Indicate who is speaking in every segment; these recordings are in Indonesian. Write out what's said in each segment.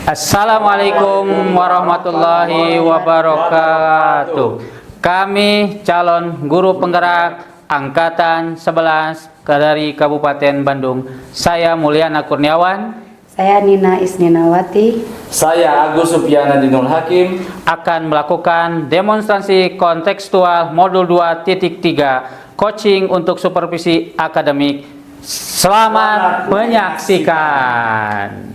Speaker 1: Assalamualaikum warahmatullahi wabarakatuh. Kami calon guru penggerak Angkatan 11 dari Kabupaten Bandung. Saya Mulyana Kurniawan.
Speaker 2: Saya Nina Isninawati.
Speaker 3: Saya Agus Supiana Dinul Hakim.
Speaker 1: Akan melakukan demonstrasi kontekstual modul 2.3 coaching untuk supervisi akademik. Selamat menyaksikan.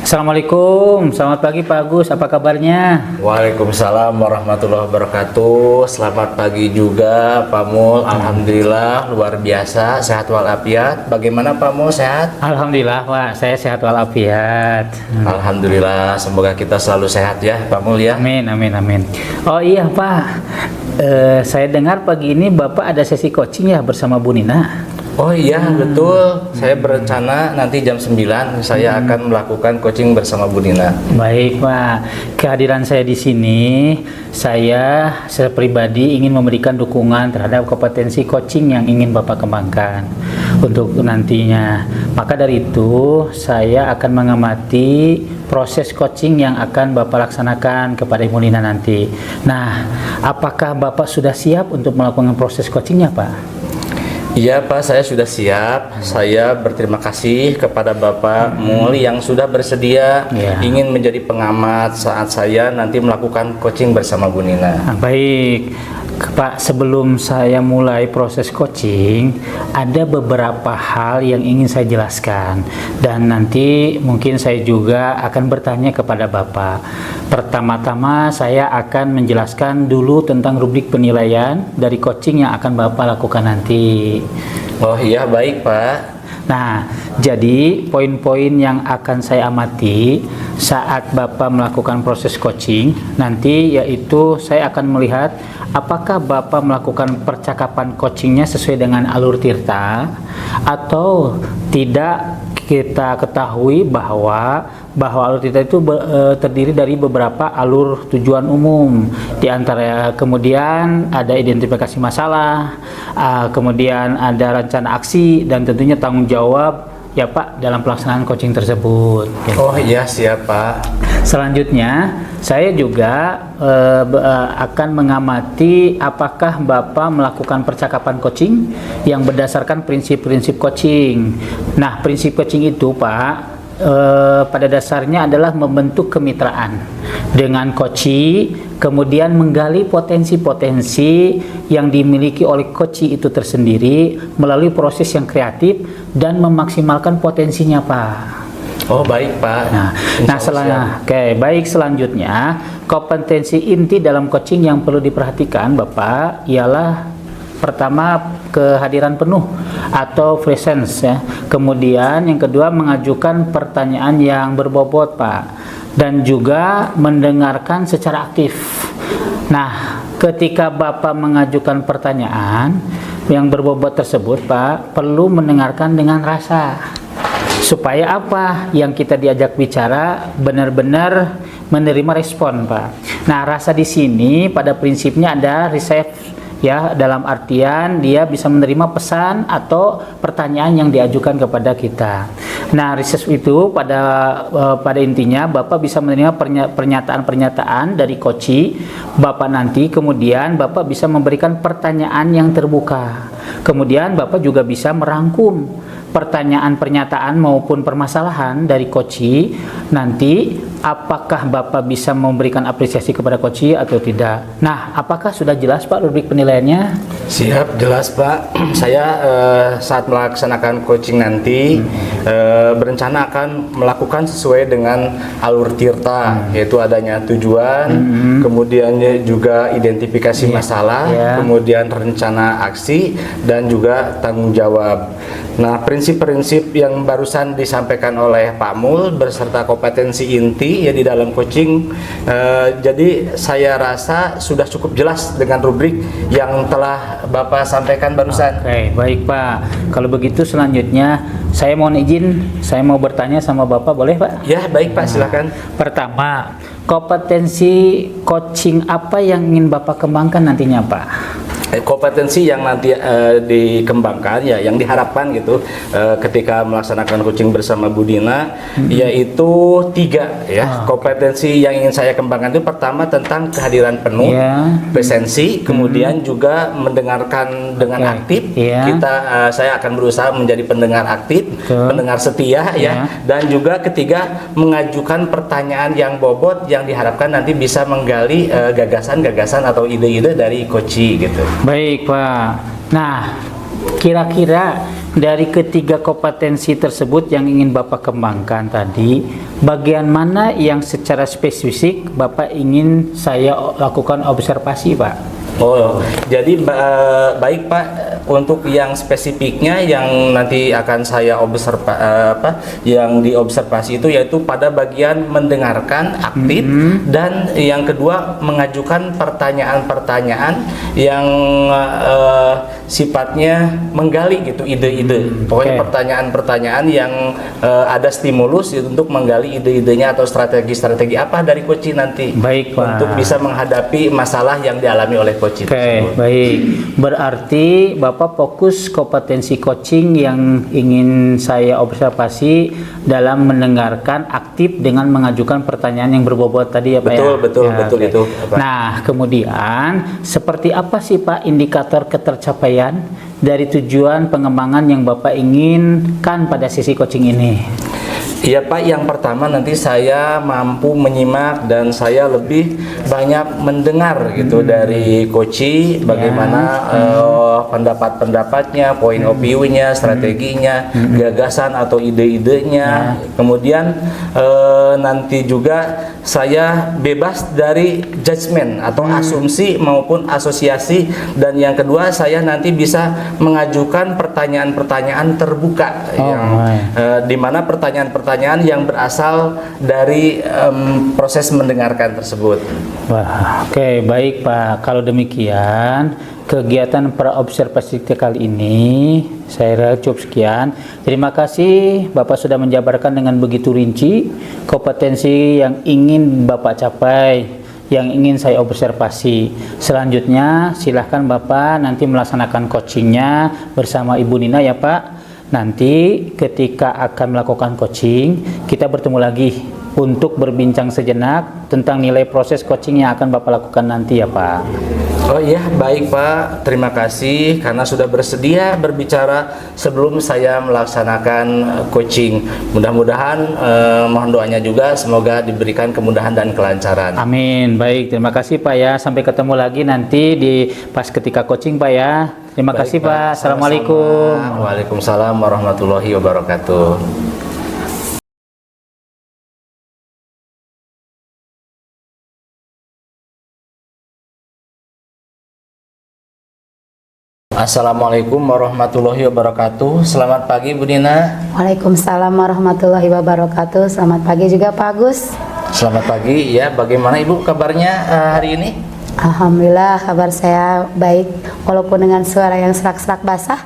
Speaker 1: Assalamualaikum, selamat pagi Pak Agus, apa kabarnya?
Speaker 3: Waalaikumsalam warahmatullahi wabarakatuh. Selamat pagi juga Pak Mul. Alhamdulillah luar biasa, sehat walafiat. Bagaimana Pak Mul, sehat?
Speaker 1: Alhamdulillah Pak, saya sehat walafiat.
Speaker 3: Alhamdulillah, semoga kita selalu sehat ya Pak Mul ya.
Speaker 1: Amin, amin, amin. Oh iya Pak, saya dengar pagi ini Bapak ada sesi coaching ya bersama Bu Nina.
Speaker 3: Oh iya betul, saya berencana nanti jam 9 saya akan melakukan coaching bersama Bu Nina.
Speaker 1: Baik Pak, kehadiran saya di sini, saya pribadi ingin memberikan dukungan terhadap kompetensi coaching yang ingin Bapak kembangkan untuk nantinya. Maka dari itu, saya akan mengamati proses coaching yang akan Bapak laksanakan kepada Ibu Nina nanti. Nah, apakah Bapak sudah siap untuk melakukan proses coachingnya Pak?
Speaker 3: Iya Pak, saya sudah siap. Saya berterima kasih kepada Bapak Mul yang sudah bersedia ingin menjadi pengamat saat saya nanti melakukan coaching bersama Bu Nina.
Speaker 1: Baik Pak, sebelum saya mulai proses coaching, ada beberapa hal yang ingin saya jelaskan dan nanti mungkin saya juga akan bertanya kepada Bapak. Pertama-tama saya akan menjelaskan dulu tentang rubrik penilaian dari coaching yang akan Bapak lakukan nanti.
Speaker 3: Oh iya, baik Pak.
Speaker 1: Nah, jadi poin-poin yang akan saya amati saat Bapak melakukan proses coaching nanti yaitu saya akan melihat apakah Bapak melakukan percakapan coachingnya sesuai dengan alur tirta atau tidak. Kita ketahui bahwa alur tirta itu terdiri dari beberapa alur tujuan umum. Di antara kemudian ada identifikasi masalah, kemudian ada rencana aksi dan tentunya tanggung jawab ya Pak dalam pelaksanaan coaching tersebut.
Speaker 3: Oh iya, siap Pak.
Speaker 1: Selanjutnya saya juga akan mengamati apakah Bapak melakukan percakapan coaching yang berdasarkan prinsip-prinsip coaching. Nah, prinsip coaching itu Pak pada dasarnya adalah membentuk kemitraan dengan coachee, kemudian menggali potensi-potensi yang dimiliki oleh coachee itu tersendiri melalui proses yang kreatif dan memaksimalkan potensinya Pak.
Speaker 3: Oh baik Pak.
Speaker 1: Baik, selanjutnya kompetensi inti dalam coaching yang perlu diperhatikan Bapak ialah pertama kehadiran penuh atau presence ya. Kemudian yang kedua mengajukan pertanyaan yang berbobot Pak dan juga mendengarkan secara aktif. Nah, ketika Bapak mengajukan pertanyaan yang berbobot tersebut Pak perlu mendengarkan dengan rasa. Supaya apa yang kita diajak bicara benar-benar menerima respon Pak. Nah, rasa di sini pada prinsipnya ada receive ya, dalam artian dia bisa menerima pesan atau pertanyaan yang diajukan kepada kita. Nah, receive itu pada intinya Bapak bisa menerima pernyataan-pernyataan dari coachee Bapak nanti, kemudian Bapak bisa memberikan pertanyaan yang terbuka. Kemudian Bapak juga bisa merangkum pertanyaan, pernyataan maupun permasalahan dari coachee nanti, apakah Bapak bisa memberikan apresiasi kepada coachee atau tidak. Nah, apakah sudah jelas Pak rubrik penilaiannya?
Speaker 3: Siap, jelas Pak. Saya saat melaksanakan coaching nanti berencana akan melakukan sesuai dengan alur tirta, yaitu adanya tujuan, kemudian juga identifikasi masalah, kemudian rencana aksi dan juga tanggung jawab. Nah, prinsip-prinsip yang barusan disampaikan oleh Pak Mul beserta kompetensi inti nanti ya di dalam coaching. Jadi saya rasa sudah cukup jelas dengan rubrik yang telah Bapak sampaikan barusan.
Speaker 1: Oke, baik Pak. Kalau begitu selanjutnya saya mohon izin, saya mau bertanya sama Bapak, boleh Pak?
Speaker 3: Ya, baik Pak, silakan.
Speaker 1: Pertama, kompetensi coaching apa yang ingin Bapak kembangkan nantinya Pak?
Speaker 3: Kompetensi yang nanti dikembangkan ya, yang diharapkan gitu ketika melaksanakan coaching bersama Bu Dina, yaitu 3 ya. Kompetensi yang ingin saya kembangkan itu pertama tentang kehadiran penuh, presensi, kemudian juga mendengarkan dengan aktif. Saya akan berusaha menjadi pendengar aktif, pendengar setia ya, dan juga ketiga mengajukan pertanyaan yang bobot yang diharapkan nanti bisa menggali gagasan-gagasan atau ide-ide dari coaching gitu.
Speaker 1: Baik Pak. Nah, kira-kira dari ketiga kompetensi tersebut yang ingin Bapak kembangkan tadi, bagian mana yang secara spesifik Bapak ingin saya lakukan observasi Pak?
Speaker 3: Oh, jadi baik Pak, untuk yang spesifiknya yang nanti akan saya yang diobservasi itu yaitu pada bagian mendengarkan aktif, dan yang kedua mengajukan pertanyaan-pertanyaan yang sifatnya menggali gitu ide-ide. Pokoknya pertanyaan-pertanyaan yang ada stimulus untuk menggali ide-idenya atau strategi-strategi apa dari coaching nanti.
Speaker 1: Baik Pak.
Speaker 3: Untuk bisa menghadapi masalah yang dialami oleh coaching.
Speaker 1: Baik. Berarti Bapak fokus kompetensi coaching yang ingin saya observasi dalam mendengarkan aktif dengan mengajukan pertanyaan yang berbobot tadi ya Pak.
Speaker 3: Betul itu.
Speaker 1: Nah, kemudian seperti apa sih Pak indikator ketercapaian dari tujuan pengembangan yang Bapak inginkan pada sesi coaching ini?
Speaker 3: Iya Pak, yang pertama nanti saya mampu menyimak dan saya lebih banyak mendengar gitu dari coach bagaimana pendapat-pendapatnya, point of view-nya, strateginya, gagasan atau ide-idenya. Kemudian nanti juga saya bebas dari judgement atau asumsi maupun asosiasi, dan yang kedua saya nanti bisa mengajukan pertanyaan-pertanyaan terbuka dimana pertanyaan-pertanyaan yang berasal dari proses mendengarkan tersebut.
Speaker 1: Wah, oke, baik Pak. Kalau demikian, kegiatan praobservasi kali ini saya cukup sekian. Terima kasih Bapak sudah menjabarkan dengan begitu rinci kompetensi yang ingin Bapak capai, yang ingin saya observasi. Selanjutnya silahkan Bapak nanti melaksanakan coachingnya bersama Ibu Nina ya Pak. Nanti ketika akan melakukan coaching, kita bertemu lagi untuk berbincang sejenak tentang nilai proses coaching yang akan Bapak lakukan nanti ya Pak.
Speaker 3: Oh iya, baik Pak, terima kasih karena sudah bersedia berbicara sebelum saya melaksanakan coaching. Mudah-mudahan mohon doanya juga semoga diberikan kemudahan dan kelancaran.
Speaker 1: Amin. Baik, terima kasih Pak ya. Sampai ketemu lagi nanti di pas ketika coaching Pak ya. Terima kasih Pak. Assalamualaikum.
Speaker 3: Waalaikumsalam warahmatullahi wabarakatuh. Assalamualaikum warahmatullahi wabarakatuh. Selamat pagi Bu Dina.
Speaker 2: Waalaikumsalam warahmatullahi wabarakatuh. Selamat pagi juga Pak Agus.
Speaker 3: Selamat pagi ya. Bagaimana Ibu kabarnya hari ini?
Speaker 2: Alhamdulillah kabar saya baik, walaupun dengan suara yang serak-serak basah.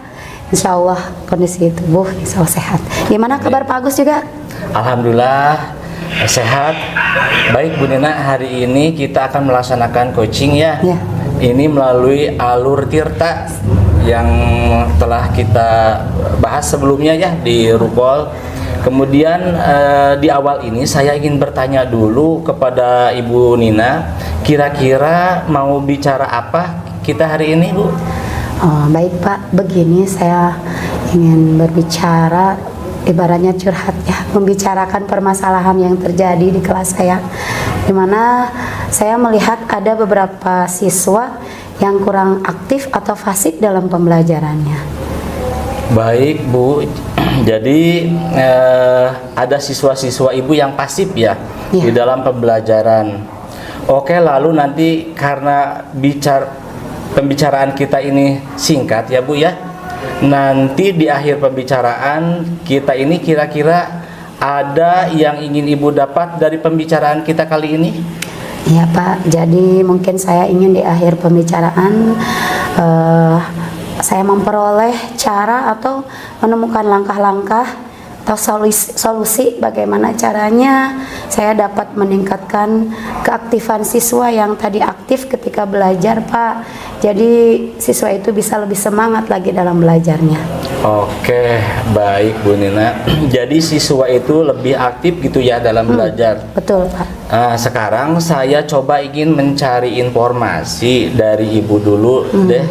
Speaker 2: Insya Allah kondisi tubuh insya Allah sehat. Gimana kabar Pak Agus juga?
Speaker 3: Alhamdulillah sehat. Baik Bu Nina, hari ini kita akan melaksanakan coaching ya. Ini melalui alur tirta yang telah kita bahas sebelumnya ya di Rupol. Kemudian di awal ini saya ingin bertanya dulu kepada Ibu Nina, kira-kira mau bicara apa kita hari ini Bu?
Speaker 2: Oh, baik Pak, begini saya ingin berbicara ibaratnya curhat ya, membicarakan permasalahan yang terjadi di kelas saya, dimana saya melihat ada beberapa siswa yang kurang aktif atau fasik dalam pembelajarannya.
Speaker 3: Baik Bu, jadi ada siswa-siswa Ibu yang pasif ya di dalam pembelajaran. Oke, lalu nanti karena pembicaraan kita ini singkat ya Bu ya, nanti di akhir pembicaraan kita ini kira-kira ada yang ingin Ibu dapat dari pembicaraan kita kali ini?
Speaker 2: Iya Pak, jadi mungkin saya ingin di akhir pembicaraan saya memperoleh cara atau menemukan langkah-langkah atau solusi bagaimana caranya saya dapat meningkatkan keaktifan siswa yang tadi aktif ketika belajar Pak. Jadi siswa itu bisa lebih semangat lagi dalam belajarnya.
Speaker 3: Oke, baik Bu Nina. Jadi siswa itu lebih aktif gitu ya dalam belajar.
Speaker 2: Betul Pak.
Speaker 3: Sekarang saya coba ingin mencari informasi dari Ibu dulu deh.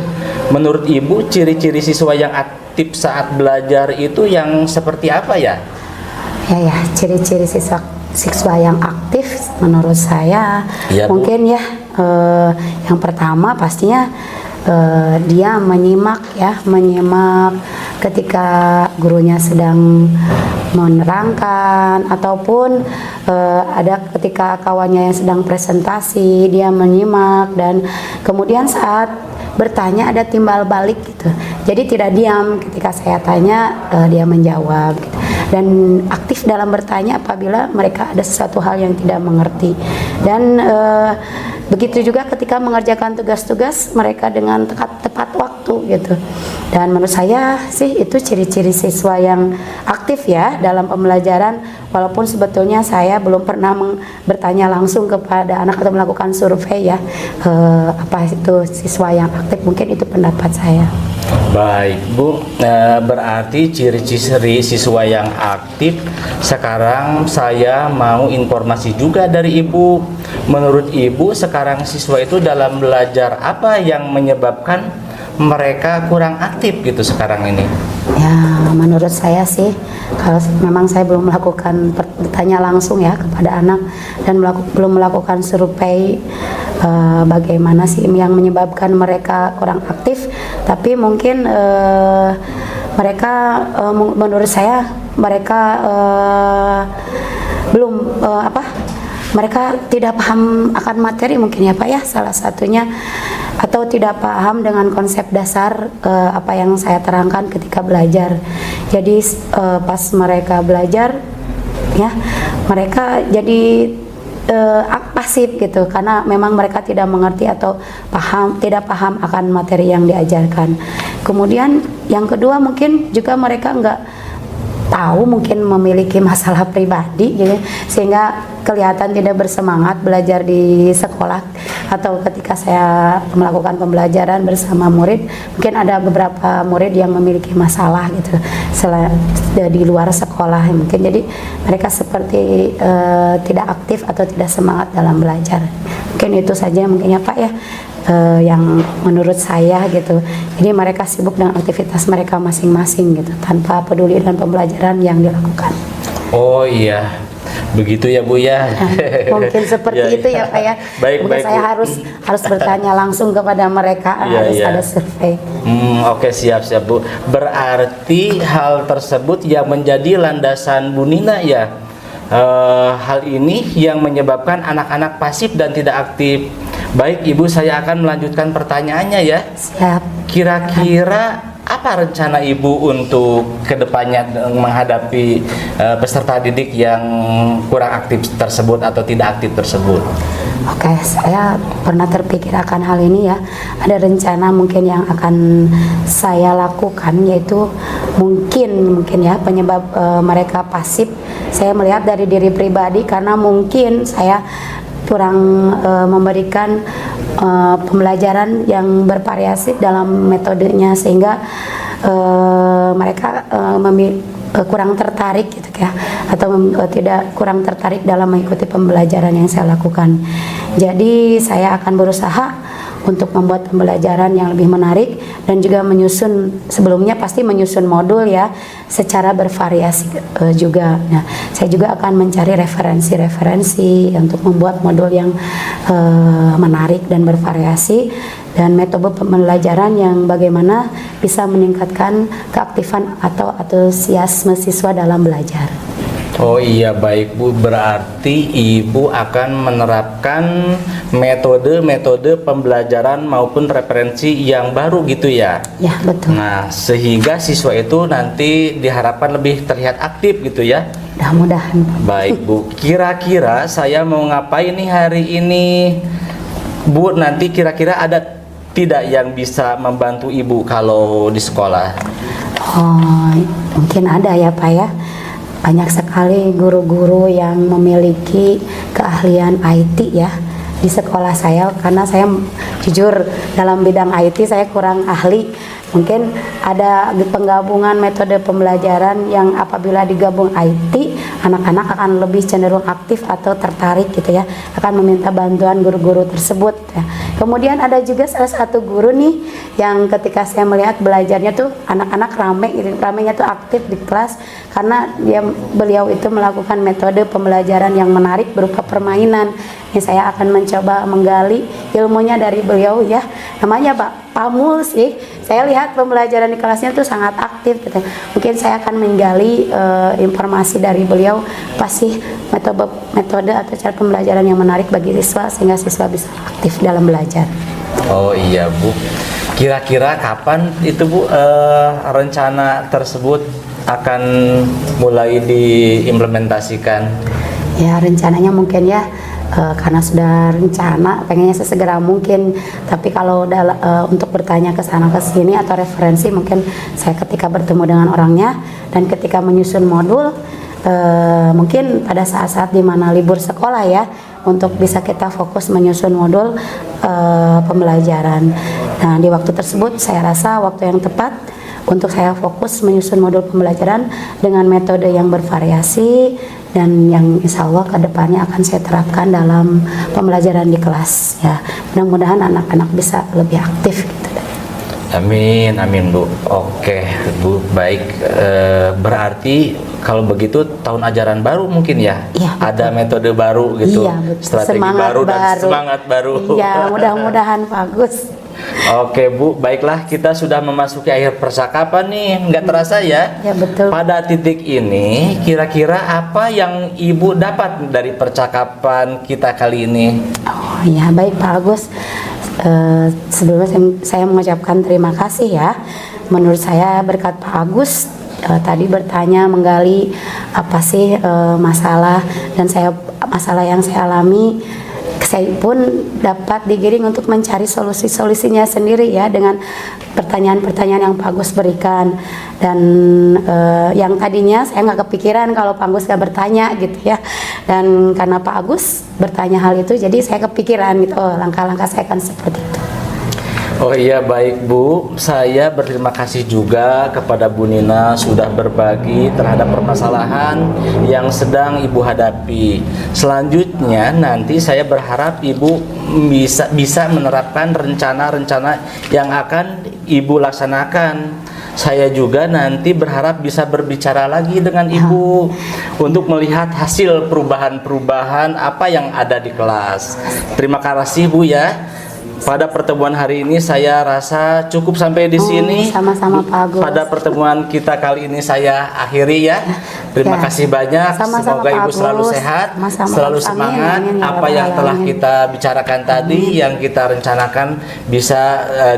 Speaker 3: Menurut Ibu ciri-ciri siswa yang aktif saat belajar itu yang seperti apa ya?
Speaker 2: Ya, ciri-ciri siswa yang aktif menurut saya
Speaker 3: Iya, Bu.
Speaker 2: mungkin ya yang pertama pastinya dia menyimak ketika gurunya sedang menerangkan ataupun ada ketika kawannya yang sedang presentasi dia menyimak, dan kemudian saat bertanya ada timbal balik gitu. Jadi tidak diam ketika saya tanya, dia menjawab gitu. Dan aktif dalam bertanya apabila mereka ada sesuatu hal yang tidak mengerti. Dan begitu juga ketika mengerjakan tugas-tugas mereka dengan tepat waktu gitu. Dan menurut saya sih itu ciri-ciri siswa yang aktif ya dalam pembelajaran, walaupun sebetulnya saya belum pernah bertanya langsung kepada anak atau melakukan survei ya apa itu siswa yang aktif. Mungkin itu pendapat saya.
Speaker 3: Baik Bu, berarti ciri-ciri siswa yang aktif. Sekarang saya mau informasi juga dari Ibu. Menurut Ibu sekarang siswa itu dalam belajar apa yang menyebabkan mereka kurang aktif gitu sekarang ini?
Speaker 2: Ya, menurut saya sih, kalau memang saya belum melakukan bertanya langsung ya kepada anak dan belum melakukan survei bagaimana sih yang menyebabkan mereka kurang aktif, tapi mungkin mereka menurut saya mereka belum mereka tidak paham akan materi mungkin ya Pak ya, salah satunya, atau tidak paham dengan konsep dasar apa yang saya terangkan ketika belajar. Jadi pas mereka belajar ya mereka jadi pasif gitu, karena memang mereka tidak mengerti atau tidak paham akan materi yang diajarkan. Kemudian yang kedua mungkin juga mereka nggak tahu, mungkin memiliki masalah pribadi gitu, sehingga kelihatan tidak bersemangat belajar di sekolah atau ketika saya melakukan pembelajaran bersama murid. Mungkin ada beberapa murid yang memiliki masalah gitu di luar sekolah mungkin, jadi mereka seperti tidak aktif atau tidak semangat dalam belajar. Mungkin itu saja mungkin ya Pak ya yang menurut saya gitu. Jadi mereka sibuk dengan aktivitas mereka masing-masing gitu, tanpa peduli dengan pembelajaran yang dilakukan.
Speaker 3: Oh iya, begitu ya Bu ya.
Speaker 2: Mungkin seperti itu ya Pak ya. Mungkin saya
Speaker 3: Bu.
Speaker 2: harus bertanya langsung kepada mereka, harus ada survei.
Speaker 3: Oke, siap Bu. Berarti hal tersebut yang menjadi landasan Bu Nina ya. Hal ini yang menyebabkan anak-anak pasif dan tidak aktif. Baik Ibu, saya akan melanjutkan pertanyaannya ya.
Speaker 2: Siap.
Speaker 3: Kira-kira apa rencana Ibu untuk kedepannya menghadapi peserta didik yang kurang aktif tersebut atau tidak aktif tersebut?
Speaker 2: Oke, saya pernah terpikir akan hal ini ya. Ada rencana mungkin yang akan saya lakukan, yaitu mungkin ya penyebab mereka pasif. Saya melihat dari diri pribadi, karena mungkin saya kurang memberikan pembelajaran yang bervariasi dalam metodenya, sehingga mereka kurang tertarik gitu ya, atau tidak kurang tertarik dalam mengikuti pembelajaran yang saya lakukan. Jadi saya akan berusaha untuk membuat pembelajaran yang lebih menarik dan juga sebelumnya pasti menyusun modul ya secara bervariasi juga. Nah, saya juga akan mencari referensi untuk membuat modul yang menarik dan bervariasi, dan metode pembelajaran yang bagaimana bisa meningkatkan keaktifan atau antusiasme siswa dalam belajar.
Speaker 3: Oh iya, baik Bu, berarti Ibu akan menerapkan metode-metode pembelajaran maupun referensi yang baru gitu ya?
Speaker 2: Ya, betul.
Speaker 3: Nah, sehingga siswa itu nanti diharapkan lebih terlihat aktif gitu ya?
Speaker 2: Mudah-mudahan.
Speaker 3: Baik Bu, kira-kira saya mau ngapain nih hari ini Bu? Nanti kira-kira ada tidak yang bisa membantu Ibu kalau di sekolah?
Speaker 2: Oh, mungkin ada ya Pak ya. Banyak sekali guru-guru yang memiliki keahlian IT ya di sekolah saya, karena saya jujur dalam bidang IT saya kurang ahli. Mungkin ada penggabungan metode pembelajaran yang apabila digabung IT, anak-anak akan lebih cenderung aktif atau tertarik gitu ya, akan meminta bantuan guru-guru tersebut ya. Kemudian ada juga salah satu guru nih yang ketika saya melihat belajarnya tuh anak-anak rame gitu, ramenya tuh aktif di kelas karena beliau itu melakukan metode pembelajaran yang menarik berupa permainan. Ini saya akan mencoba menggali ilmunya dari beliau ya. Namanya Pak Pamul sih. Saya lihat pembelajaran di kelasnya tuh sangat aktif gitu. Mungkin saya akan menggali informasi dari beliau pasti metode atau cara pembelajaran yang menarik bagi siswa sehingga siswa bisa aktif dalam belajar.
Speaker 3: Oh iya Bu. Kira-kira kapan itu Bu rencana tersebut akan mulai diimplementasikan?
Speaker 2: Ya rencananya mungkin ya karena sudah rencana pengennya sesegera mungkin, tapi kalau untuk bertanya ke sana ke sini atau referensi mungkin saya ketika bertemu dengan orangnya dan ketika menyusun modul mungkin pada saat-saat dimana libur sekolah ya, untuk bisa kita fokus menyusun modul pembelajaran. Nah di waktu tersebut saya rasa waktu yang tepat untuk saya fokus menyusun modul pembelajaran dengan metode yang bervariasi dan yang insya Allah kedepannya akan saya terapkan dalam pembelajaran di kelas ya. Mudah-mudahan anak-anak bisa lebih aktif gitu.
Speaker 3: Amin, amin Bu. Oke Bu, baik. Berarti kalau begitu tahun ajaran baru mungkin ya?
Speaker 2: Iya,
Speaker 3: ada metode baru gitu,
Speaker 2: iya, betul.
Speaker 3: strategi
Speaker 2: Semangat
Speaker 3: baru dan semangat baru.
Speaker 2: Iya, mudah-mudahan bagus.
Speaker 3: Oke Bu, baiklah kita sudah memasuki akhir percakapan nih, nggak terasa ya?
Speaker 2: Ya betul.
Speaker 3: Pada titik ini, kira-kira apa yang Ibu dapat dari percakapan kita kali ini?
Speaker 2: Oh ya baik Pak Agus. Sebelumnya saya mengucapkan terima kasih ya. Menurut saya berkat Pak Agus tadi bertanya menggali apa sih masalah yang saya alami. Saya pun dapat digiring untuk mencari solusinya sendiri ya dengan pertanyaan-pertanyaan yang Pak Agus berikan, dan yang tadinya saya nggak kepikiran kalau Pak Agus nggak bertanya gitu ya, dan karena Pak Agus bertanya hal itu jadi saya kepikiran gitu, langkah-langkah saya akan seperti itu.
Speaker 3: Oh iya baik Bu, saya berterima kasih juga kepada Bu Nina sudah berbagi terhadap permasalahan yang sedang Ibu hadapi. Selanjutnya nanti saya berharap Ibu bisa menerapkan rencana-rencana yang akan Ibu laksanakan. Saya juga nanti berharap bisa berbicara lagi dengan Ibu untuk melihat hasil perubahan-perubahan apa yang ada di kelas. Terima kasih Bu ya. Pada pertemuan hari ini saya rasa cukup sampai di sini.
Speaker 2: Sama-sama Pak Agus.
Speaker 3: Pada pertemuan kita kali ini saya akhiri ya. Terima kasih banyak.
Speaker 2: Sama-sama,
Speaker 3: Semoga
Speaker 2: Pak
Speaker 3: Ibu selalu
Speaker 2: Agus.
Speaker 3: sehat,
Speaker 2: Sama-sama.
Speaker 3: selalu semangat.
Speaker 2: Amin, ya
Speaker 3: Apa yang
Speaker 2: Rabbal
Speaker 3: telah
Speaker 2: Alamin.
Speaker 3: kita bicarakan tadi, yang kita rencanakan bisa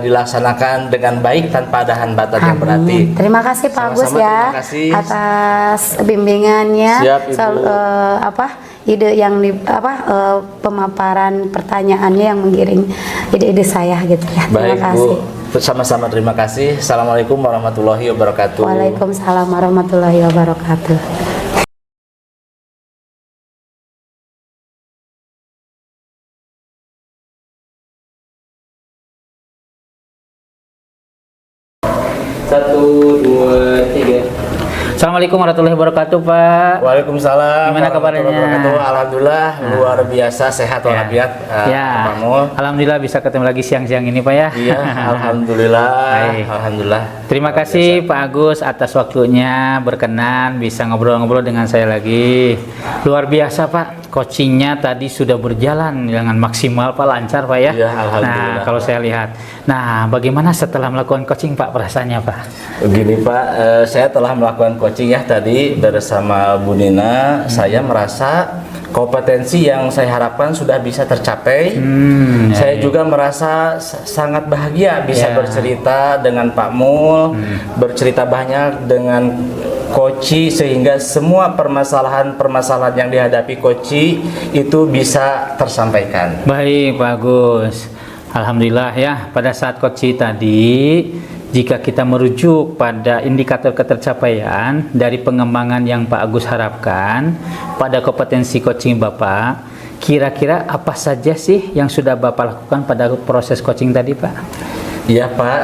Speaker 3: dilaksanakan dengan baik tanpa ada hambatan yang berarti.
Speaker 2: Terima kasih Pak Agus
Speaker 3: Sama-sama,
Speaker 2: ya
Speaker 3: terima kasih.
Speaker 2: atas bimbingannya.
Speaker 3: Siap, Ibu.
Speaker 2: Ide yang pemaparan pertanyaannya yang menggiring ide-ide saya gitu ya. Terima
Speaker 3: Baik
Speaker 2: kasih.
Speaker 3: Bu, sama-sama terima kasih. Assalamualaikum warahmatullahi wabarakatuh.
Speaker 2: Waalaikumsalam warahmatullahi wabarakatuh.
Speaker 3: Satu, dua, tiga.
Speaker 1: Assalamualaikum warahmatullahi wabarakatuh Pak.
Speaker 3: Waalaikumsalam.
Speaker 1: Gimana kabarnya?
Speaker 3: warahmatullahi wabarakatuh. Alhamdulillah luar biasa sehat walafiat.
Speaker 1: Ya.
Speaker 3: Pak Mul.
Speaker 1: Alhamdulillah bisa ketemu lagi siang-siang ini Pak ya.
Speaker 3: Iya, alhamdulillah.
Speaker 1: Baik.
Speaker 3: Alhamdulillah.
Speaker 1: Terima
Speaker 3: Luar
Speaker 1: kasih
Speaker 3: biasa.
Speaker 1: Pak Agus atas waktunya berkenan bisa ngobrol-ngobrol dengan saya lagi. Luar biasa Pak, coachingnya tadi sudah berjalan dengan maksimal Pak, lancar Pak ya.
Speaker 3: Iya, alhamdulillah.
Speaker 1: Nah kalau saya lihat, nah bagaimana setelah melakukan coaching Pak perasaannya Pak?
Speaker 3: Begini Pak, saya telah melakukan coaching ya tadi bersama Bu Nina. Saya merasa kompetensi yang saya harapkan sudah bisa tercapai. Saya juga merasa sangat bahagia bisa
Speaker 1: Ya.
Speaker 3: bercerita dengan Pak Mul, bercerita banyak dengan Koci, sehingga semua permasalahan-permasalahan yang dihadapi Koci itu bisa tersampaikan.
Speaker 1: Baik, bagus. Alhamdulillah ya, pada saat Koci tadi, jika kita merujuk pada indikator ketercapaian dari pengembangan yang Pak Agus harapkan pada kompetensi coaching Bapak, kira-kira apa saja sih yang sudah Bapak lakukan pada proses coaching tadi, Pak?
Speaker 3: Ya Pak,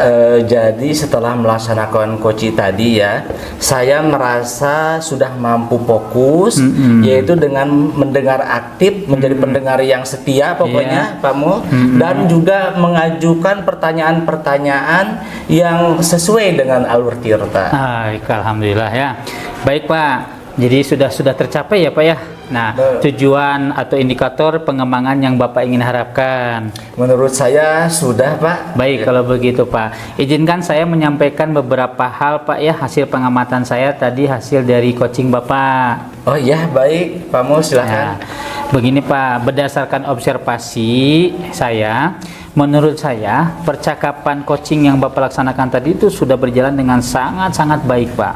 Speaker 3: jadi setelah melaksanakan Koci tadi ya, saya merasa sudah mampu fokus, yaitu dengan mendengar aktif, menjadi pendengar yang setia pokoknya Pak Mul, dan juga mengajukan pertanyaan-pertanyaan yang sesuai dengan alur tirta.
Speaker 1: Alhamdulillah ya. Baik Pak, jadi sudah tercapai ya Pak ya. Nah, tujuan atau indikator pengembangan yang Bapak ingin harapkan.
Speaker 3: Menurut saya sudah Pak.
Speaker 1: Baik, kalau begitu Pak, izinkan saya menyampaikan beberapa hal Pak ya, hasil pengamatan saya tadi, hasil dari coaching Bapak.
Speaker 3: Oh iya, baik Pak Mul, silakan.
Speaker 1: Nah, begini Pak, berdasarkan observasi saya, menurut saya percakapan coaching yang Bapak laksanakan tadi itu sudah berjalan dengan sangat-sangat baik Pak,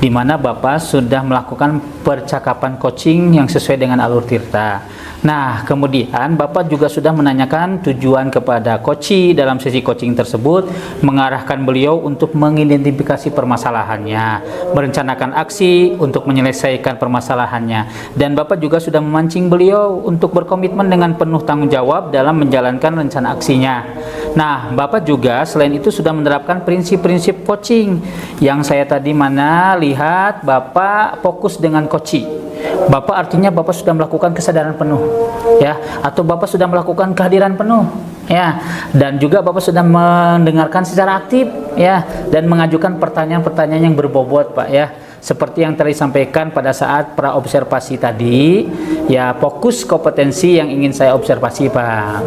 Speaker 1: di mana Bapak sudah melakukan percakapan coaching yang sesuai dengan alur tirta. Nah, kemudian Bapak juga sudah menanyakan tujuan kepada coach dalam sesi coaching tersebut, mengarahkan beliau untuk mengidentifikasi permasalahannya, merencanakan aksi untuk menyelesaikan permasalahannya, dan Bapak juga sudah memancing beliau untuk berkomitmen dengan penuh tanggung jawab dalam menjalankan rencana aksinya. Nah, Bapak juga selain itu sudah menerapkan prinsip-prinsip coaching yang saya tadi lihat Bapak fokus dengan coaching. Bapak artinya Bapak sudah melakukan kesadaran penuh ya, atau Bapak sudah melakukan kehadiran penuh ya, dan juga Bapak sudah mendengarkan secara aktif ya, dan mengajukan pertanyaan-pertanyaan yang berbobot Pak ya, seperti yang tadi disampaikan pada saat pra observasi tadi ya, fokus kompetensi yang ingin saya observasi Pak.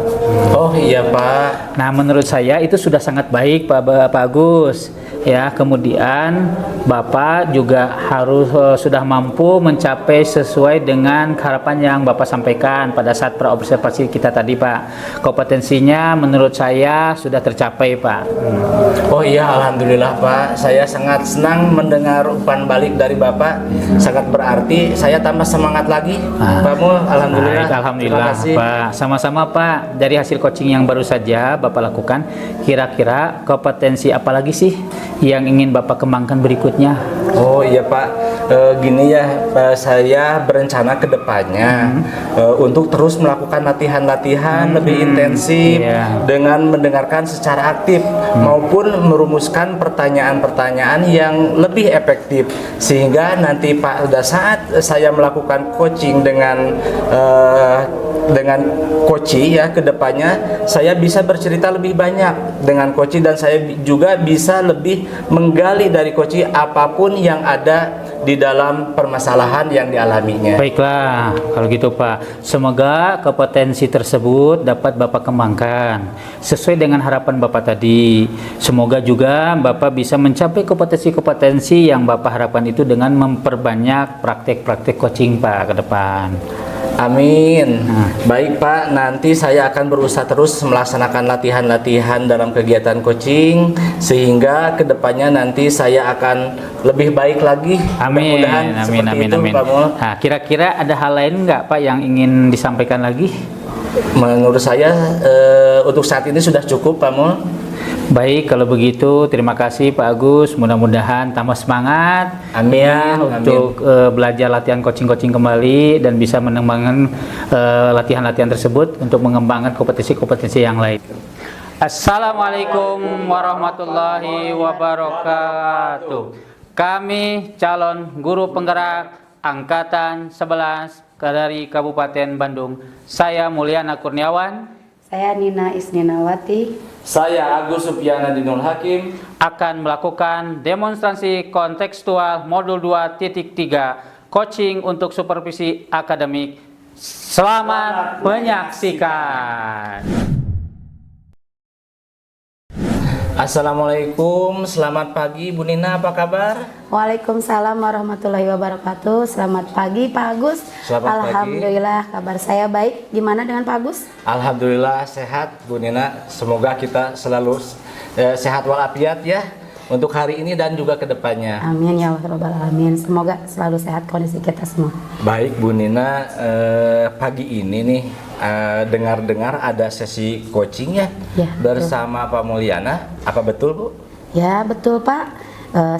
Speaker 3: Oh iya Pak.
Speaker 1: Nah, menurut saya itu sudah sangat baik Pak Agus ya. Kemudian Bapak juga harus sudah mampu mencapai sesuai dengan harapan yang Bapak sampaikan pada saat pra observasi kita tadi Pak. Kompetensinya menurut saya sudah tercapai Pak.
Speaker 3: Oh iya, alhamdulillah Pak, saya sangat senang mendengar umpan balik dari Bapak, sangat berarti. Saya tambah semangat lagi Pak Mul. Alhamdulillah.
Speaker 1: Baik, alhamdulillah Pak. Sama-sama Pak. Dari hasil coaching yang baru saja Bapak lakukan, kira-kira kompetensi apa lagi sih yang ingin Bapak kembangkan berikutnya?
Speaker 3: Oh iya Pak, gini ya, saya berencana ke depannya untuk terus melakukan latihan-latihan lebih intensif dengan mendengarkan secara aktif maupun merumuskan pertanyaan-pertanyaan yang lebih efektif, sehingga nanti pada saat saya melakukan coaching dengan coach ya, ke depannya saya bisa bercerita lebih banyak dengan coach, dan saya juga bisa lebih menggali dari coach apapun yang ada di dalam permasalahan yang dialaminya.
Speaker 1: Baiklah, kalau gitu Pak, semoga kompetensi tersebut dapat Bapak kembangkan sesuai dengan harapan Bapak tadi. Semoga juga Bapak bisa mencapai kompetensi-kompetensi yang Bapak harapkan itu dengan memperbanyak praktek-praktek coaching Pak ke depan.
Speaker 3: Amin. Baik Pak, nanti saya akan berusaha terus melaksanakan latihan-latihan dalam kegiatan coaching, sehingga kedepannya nanti saya akan lebih baik lagi.
Speaker 1: Amin.
Speaker 3: Amin.
Speaker 1: Pak Mul. Nah, kira-kira ada hal lain nggak Pak yang ingin disampaikan lagi?
Speaker 3: Menurut saya untuk saat ini sudah cukup Pak Mul.
Speaker 1: Baik, kalau begitu terima kasih Pak Agus, mudah-mudahan tambah semangat untuk belajar latihan coaching kembali dan bisa mengembangkan latihan-latihan tersebut untuk mengembangkan kompetensi-kompetensi yang lain. Assalamualaikum warahmatullahi wabarakatuh. Kami calon guru penggerak Angkatan 11 dari Kabupaten Bandung. Saya Mulyana Kurniawan.
Speaker 2: Saya Nina Isninawati.
Speaker 3: Saya Agus Supyana Dinul Hakim
Speaker 1: akan melakukan demonstrasi kontekstual modul 2.3 coaching untuk supervisi akademik. Selamat menyaksikan.
Speaker 3: Assalamualaikum, selamat pagi Bu Nina, apa kabar?
Speaker 2: Waalaikumsalam warahmatullahi wabarakatuh. Selamat pagi Pak Agus.
Speaker 3: Selamat
Speaker 2: Alhamdulillah, kabar saya baik. Gimana dengan Pak Agus?
Speaker 3: Alhamdulillah sehat Bu Nina. Semoga kita selalu sehat walafiat ya. untuk hari ini dan juga kedepannya.
Speaker 2: Amin ya Rabbal Alamin. Semoga selalu sehat kondisi kita semua.
Speaker 3: Baik Bu Nina, pagi ini nih dengar-dengar ada sesi coaching ya,
Speaker 2: Ya,
Speaker 3: bersama Pak Mulyana. Apa betul Bu?
Speaker 2: Ya betul Pak.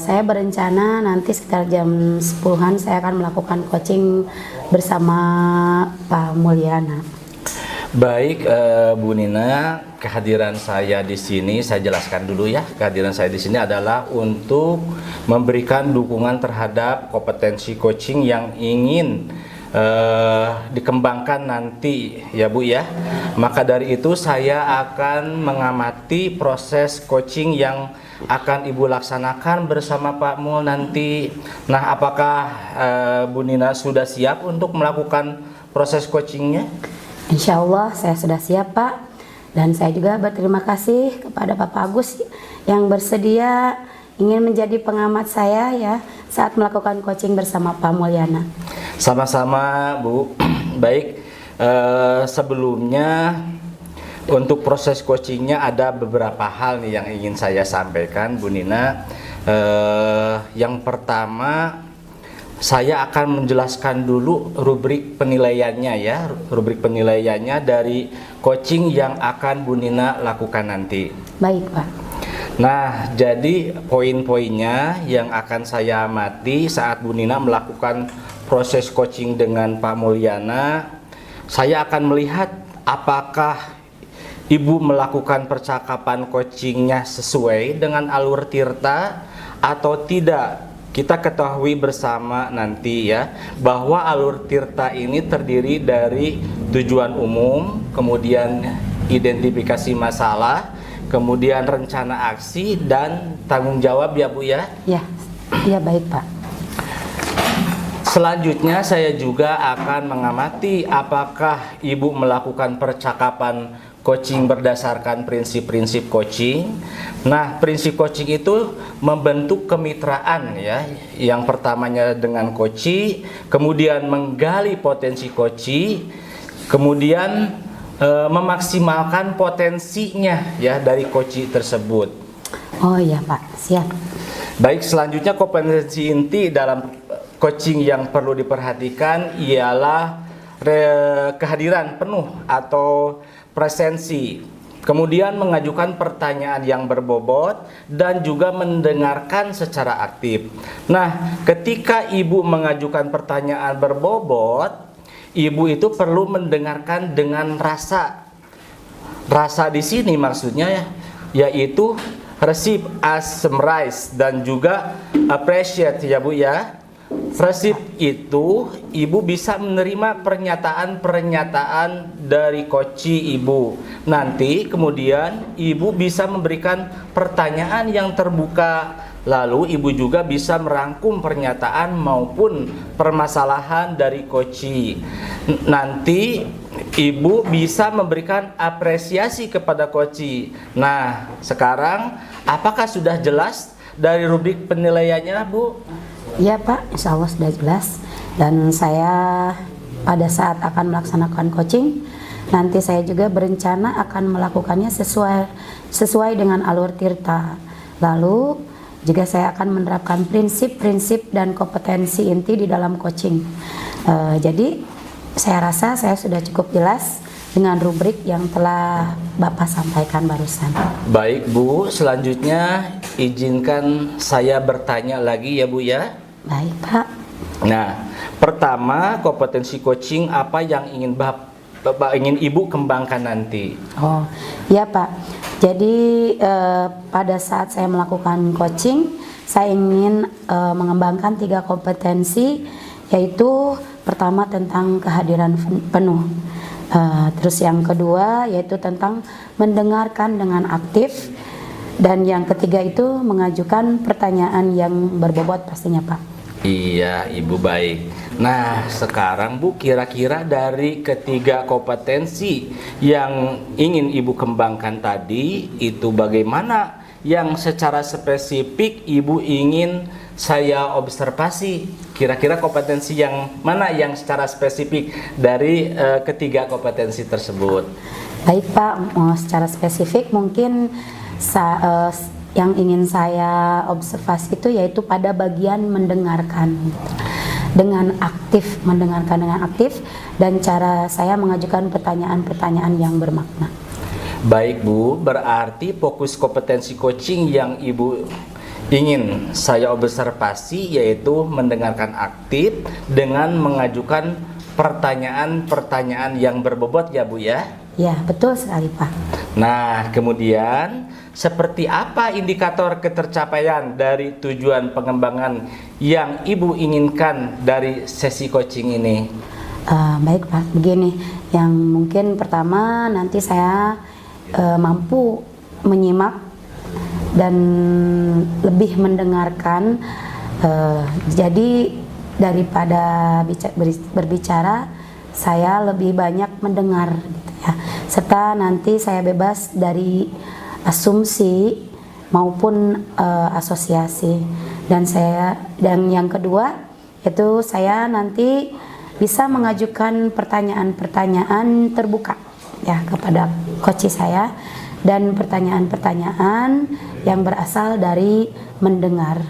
Speaker 2: Saya berencana nanti sekitar jam 10-an saya akan melakukan coaching bersama Pak Mulyana.
Speaker 3: Baik, Bu Nina, kehadiran saya di sini saya jelaskan dulu ya. Kehadiran saya di sini adalah untuk memberikan dukungan terhadap kompetensi coaching yang ingin dikembangkan nanti ya Bu ya. Maka dari itu saya akan mengamati proses coaching yang akan Ibu laksanakan bersama Pak Mul nanti. Nah, apakah Bu Nina sudah siap untuk melakukan proses coachingnya?
Speaker 2: Insya Allah saya sudah siap Pak. Dan saya juga berterima kasih kepada Bapak Agus yang bersedia ingin menjadi pengamat saya ya saat melakukan coaching bersama Pak Mulyana.
Speaker 3: Sama-sama Bu. Baik, sebelumnya untuk proses coachingnya ada beberapa hal nih yang ingin saya sampaikan Bu Nina. Yang pertama, saya akan menjelaskan dulu rubrik penilaiannya ya, rubrik penilaiannya dari coaching yang akan Bu Nina lakukan nanti.
Speaker 2: Baik Pak.
Speaker 3: Nah, jadi poin-poinnya yang akan saya amati saat Bu Nina melakukan proses coaching dengan Pak Mulyana, saya akan melihat apakah Ibu melakukan percakapan coachingnya sesuai dengan alur tirta atau tidak. Kita ketahui bersama nanti ya bahwa alur tirta ini terdiri dari tujuan umum, kemudian identifikasi masalah, kemudian rencana aksi dan tanggung jawab ya Bu ya.
Speaker 2: Ya, ya baik Pak.
Speaker 3: Selanjutnya saya juga akan mengamati apakah Ibu melakukan percakapan coaching berdasarkan prinsip-prinsip coaching. Nah, prinsip coaching itu membentuk kemitraan ya. Yang pertamanya dengan coach, kemudian menggali potensi coach, kemudian memaksimalkan potensinya ya dari coach tersebut.
Speaker 2: Oh iya Pak, siap.
Speaker 3: Baik, selanjutnya kompetensi inti dalam coaching yang perlu diperhatikan ialah kehadiran penuh atau presensi, kemudian mengajukan pertanyaan yang berbobot dan juga mendengarkan secara aktif. Nah, ketika Ibu mengajukan pertanyaan berbobot, Ibu itu perlu mendengarkan dengan rasa. Rasa di sini maksudnya ya, yaitu receive as summarize dan juga appreciate ya Bu ya. Receive itu Ibu bisa menerima pernyataan-pernyataan dari coach Ibu. Nanti kemudian Ibu bisa memberikan pertanyaan yang terbuka. Lalu Ibu juga bisa merangkum pernyataan maupun permasalahan dari coach. Nanti Ibu bisa memberikan apresiasi kepada coach. Nah, sekarang apakah sudah jelas dari rubrik penilaiannya Bu?
Speaker 2: Ya Pak, insya Allah sudah jelas. Dan saya pada saat akan melaksanakan coaching, nanti saya juga berencana akan melakukannya sesuai dengan alur tirta. Lalu juga saya akan menerapkan prinsip-prinsip dan kompetensi inti di dalam coaching. Jadi saya rasa saya sudah cukup jelas dengan rubrik yang telah Bapak sampaikan barusan.
Speaker 3: Baik Bu, selanjutnya izinkan saya bertanya lagi ya Bu ya.
Speaker 2: Baik Pak.
Speaker 3: Nah, pertama kompetensi coaching apa yang ingin ingin Ibu kembangkan nanti?
Speaker 2: Oh, ya Pak. Jadi pada saat saya melakukan coaching, saya ingin mengembangkan 3 kompetensi, yaitu pertama tentang kehadiran penuh. Terus yang kedua yaitu tentang mendengarkan dengan aktif, dan yang ketiga itu mengajukan pertanyaan yang berbobot pastinya Pak.
Speaker 3: Iya, Ibu baik. Nah, sekarang Bu, kira-kira dari ketiga kompetensi yang ingin Ibu kembangkan tadi, itu bagaimana yang secara spesifik Ibu ingin saya observasi? Kira-kira kompetensi yang mana yang secara spesifik dari ketiga kompetensi tersebut?
Speaker 2: Baik Pak, secara spesifik mungkin yang ingin saya observasi itu yaitu pada bagian mendengarkan gitu. Dengan aktif, mendengarkan dengan aktif, dan cara saya mengajukan pertanyaan-pertanyaan yang bermakna.
Speaker 3: Baik Bu, berarti fokus kompetensi coaching yang Ibu ingin saya observasi yaitu mendengarkan aktif dengan mengajukan pertanyaan-pertanyaan yang berbobot ya Bu ya?
Speaker 2: Ya, betul sekali Pak.
Speaker 3: Nah, kemudian seperti apa indikator ketercapaian dari tujuan pengembangan yang Ibu inginkan dari sesi coaching ini?
Speaker 2: Baik Pak, begini, yang mungkin pertama nanti saya mampu menyimak dan lebih mendengarkan, jadi daripada berbicara saya lebih banyak mendengar gitu ya, serta nanti saya bebas dari asumsi maupun asosiasi, dan yang kedua itu saya nanti bisa mengajukan pertanyaan-pertanyaan terbuka ya kepada coach saya, dan pertanyaan-pertanyaan yang berasal dari mendengar.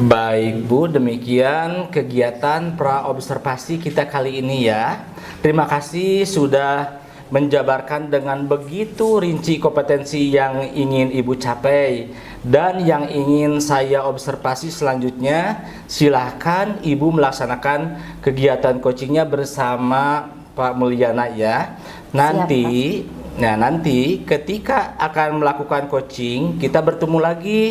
Speaker 3: Baik Bu, demikian kegiatan pra-observasi kita kali ini ya. Terima kasih sudah menjabarkan dengan begitu rinci kompetensi yang ingin Ibu capai. Dan yang ingin saya observasi selanjutnya, silahkan Ibu melaksanakan kegiatan coachingnya bersama Pak Mulyana ya. Nanti, nanti ketika akan melakukan coaching, kita bertemu lagi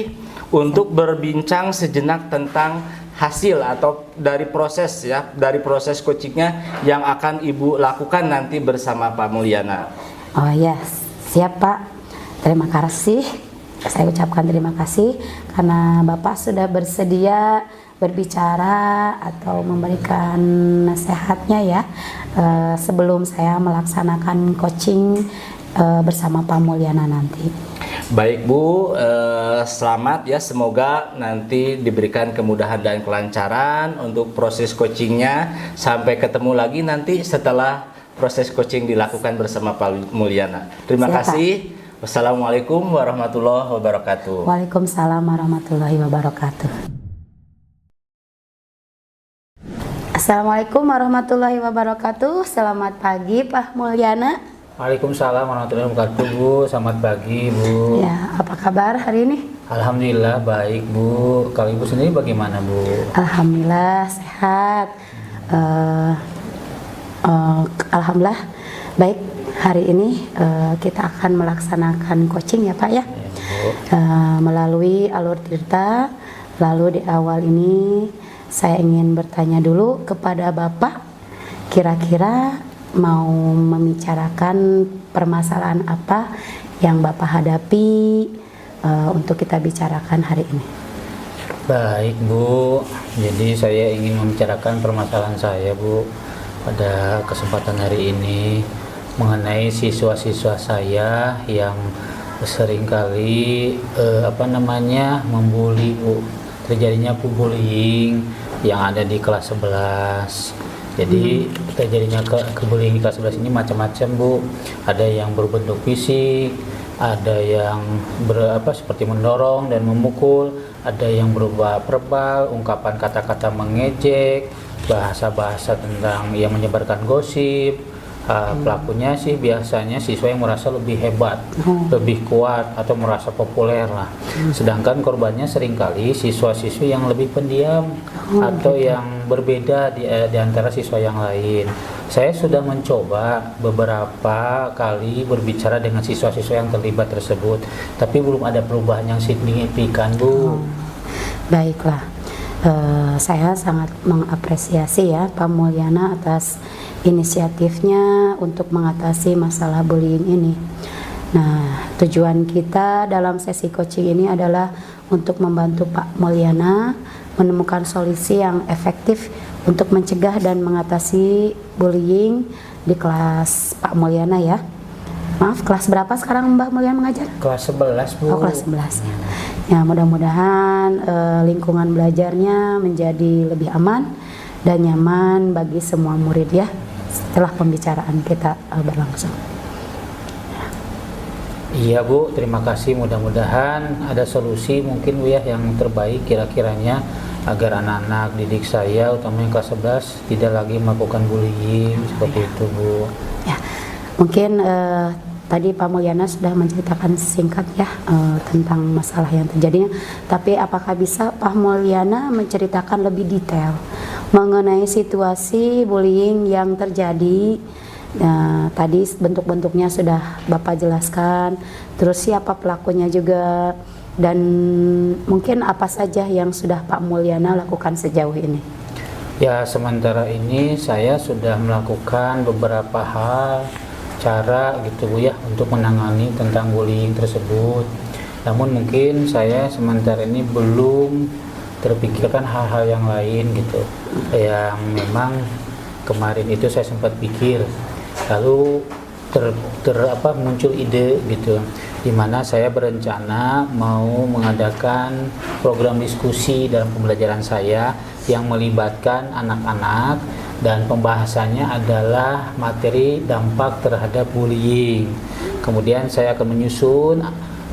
Speaker 3: untuk berbincang sejenak tentang hasil atau dari proses ya, dari proses coachingnya yang akan Ibu lakukan nanti bersama Pak Mulyana.
Speaker 2: Oh ya, siap Pak. Terima kasih. Saya ucapkan terima kasih karena Bapak sudah bersedia berbicara atau memberikan nasihatnya ya, sebelum saya melaksanakan coaching bersama Pak Mulyana nanti.
Speaker 3: Baik Bu, selamat ya, semoga nanti diberikan kemudahan dan kelancaran untuk proses coachingnya. Sampai ketemu lagi nanti setelah proses coaching dilakukan bersama Pak Mulyana. Terima kasih. Wassalamualaikum warahmatullahi wabarakatuh.
Speaker 2: Waalaikumsalam warahmatullahi wabarakatuh. Assalamualaikum warahmatullahi wabarakatuh. Selamat pagi Pak Mulyana.
Speaker 1: Waalaikumsalam warahmatullahi wabarakatuh Bu. Selamat pagi Bu.
Speaker 2: Ya, apa kabar hari ini?
Speaker 1: Alhamdulillah baik Bu. Kalau Ibu sendiri bagaimana Bu?
Speaker 2: Alhamdulillah sehat. Alhamdulillah baik. Hari ini kita akan melaksanakan coaching ya Pak ya, melalui Alur Tirta. Lalu di awal ini saya ingin bertanya dulu kepada Bapak, kira-kira mau membicarakan permasalahan apa yang Bapak hadapi untuk kita bicarakan hari ini.
Speaker 1: Baik Bu, jadi saya ingin membicarakan permasalahan saya Bu pada kesempatan hari ini mengenai siswa-siswa saya yang seringkali membuli Bu. Terjadinya bullying yang ada di kelas 11. Jadi terjadinya bullying di kelas 11 ini macam-macam Bu. Ada yang berbentuk fisik, ada yang seperti mendorong dan memukul, ada yang berupa verbal, ungkapan kata-kata mengejek, bahasa-bahasa tentang yang menyebarkan gosip. Pelakunya sih biasanya siswa yang merasa lebih hebat, lebih kuat atau merasa populer lah. Sedangkan korbannya seringkali siswa-siswi yang lebih pendiam atau yang berbeda di antara siswa yang lain. Saya sudah mencoba beberapa kali berbicara dengan siswa-siswa yang terlibat tersebut, tapi belum ada perubahan yang signifikan Bu.
Speaker 2: Baiklah, saya sangat mengapresiasi ya Pak Mulyana atas inisiatifnya untuk mengatasi masalah bullying ini. Nah, tujuan kita dalam sesi coaching ini adalah untuk membantu Pak Mulyana menemukan solusi yang efektif untuk mencegah dan mengatasi bullying di kelas Pak Mulyana ya. Maaf, kelas berapa sekarang Mbak Mulyana mengajar?
Speaker 1: Kelas 11 Bu.
Speaker 2: Oh, kelas 11 ya. Ya, mudah-mudahan lingkungan belajarnya menjadi lebih aman dan nyaman bagi semua murid ya, setelah pembicaraan kita berlangsung.
Speaker 1: Iya Bu, terima kasih. Mudah-mudahan ada solusi mungkin Bu ya yang terbaik kira-kiranya agar anak-anak didik saya, utamanya kelas 11, tidak lagi melakukan bullying seperti itu Bu.
Speaker 2: Ya, mungkin tadi Pak Mulyana sudah menceritakan singkat ya tentang masalah yang terjadinya. Tapi apakah bisa Pak Mulyana menceritakan lebih detail mengenai situasi bullying yang terjadi? Nah, tadi bentuk-bentuknya sudah Bapak jelaskan. Terus siapa pelakunya juga, dan mungkin apa saja yang sudah Pak Mulyana lakukan sejauh ini?
Speaker 1: Ya, sementara ini saya sudah melakukan beberapa hal cara gitu Bu ya untuk menangani tentang bullying tersebut. Namun mungkin saya sementara ini belum terpikirkan hal-hal yang lain gitu, yang memang kemarin itu saya sempat pikir, lalu muncul ide gitu, dimana saya berencana mau mengadakan program diskusi dalam pembelajaran saya yang melibatkan anak-anak, dan pembahasannya adalah materi dampak terhadap bullying. Kemudian saya akan menyusun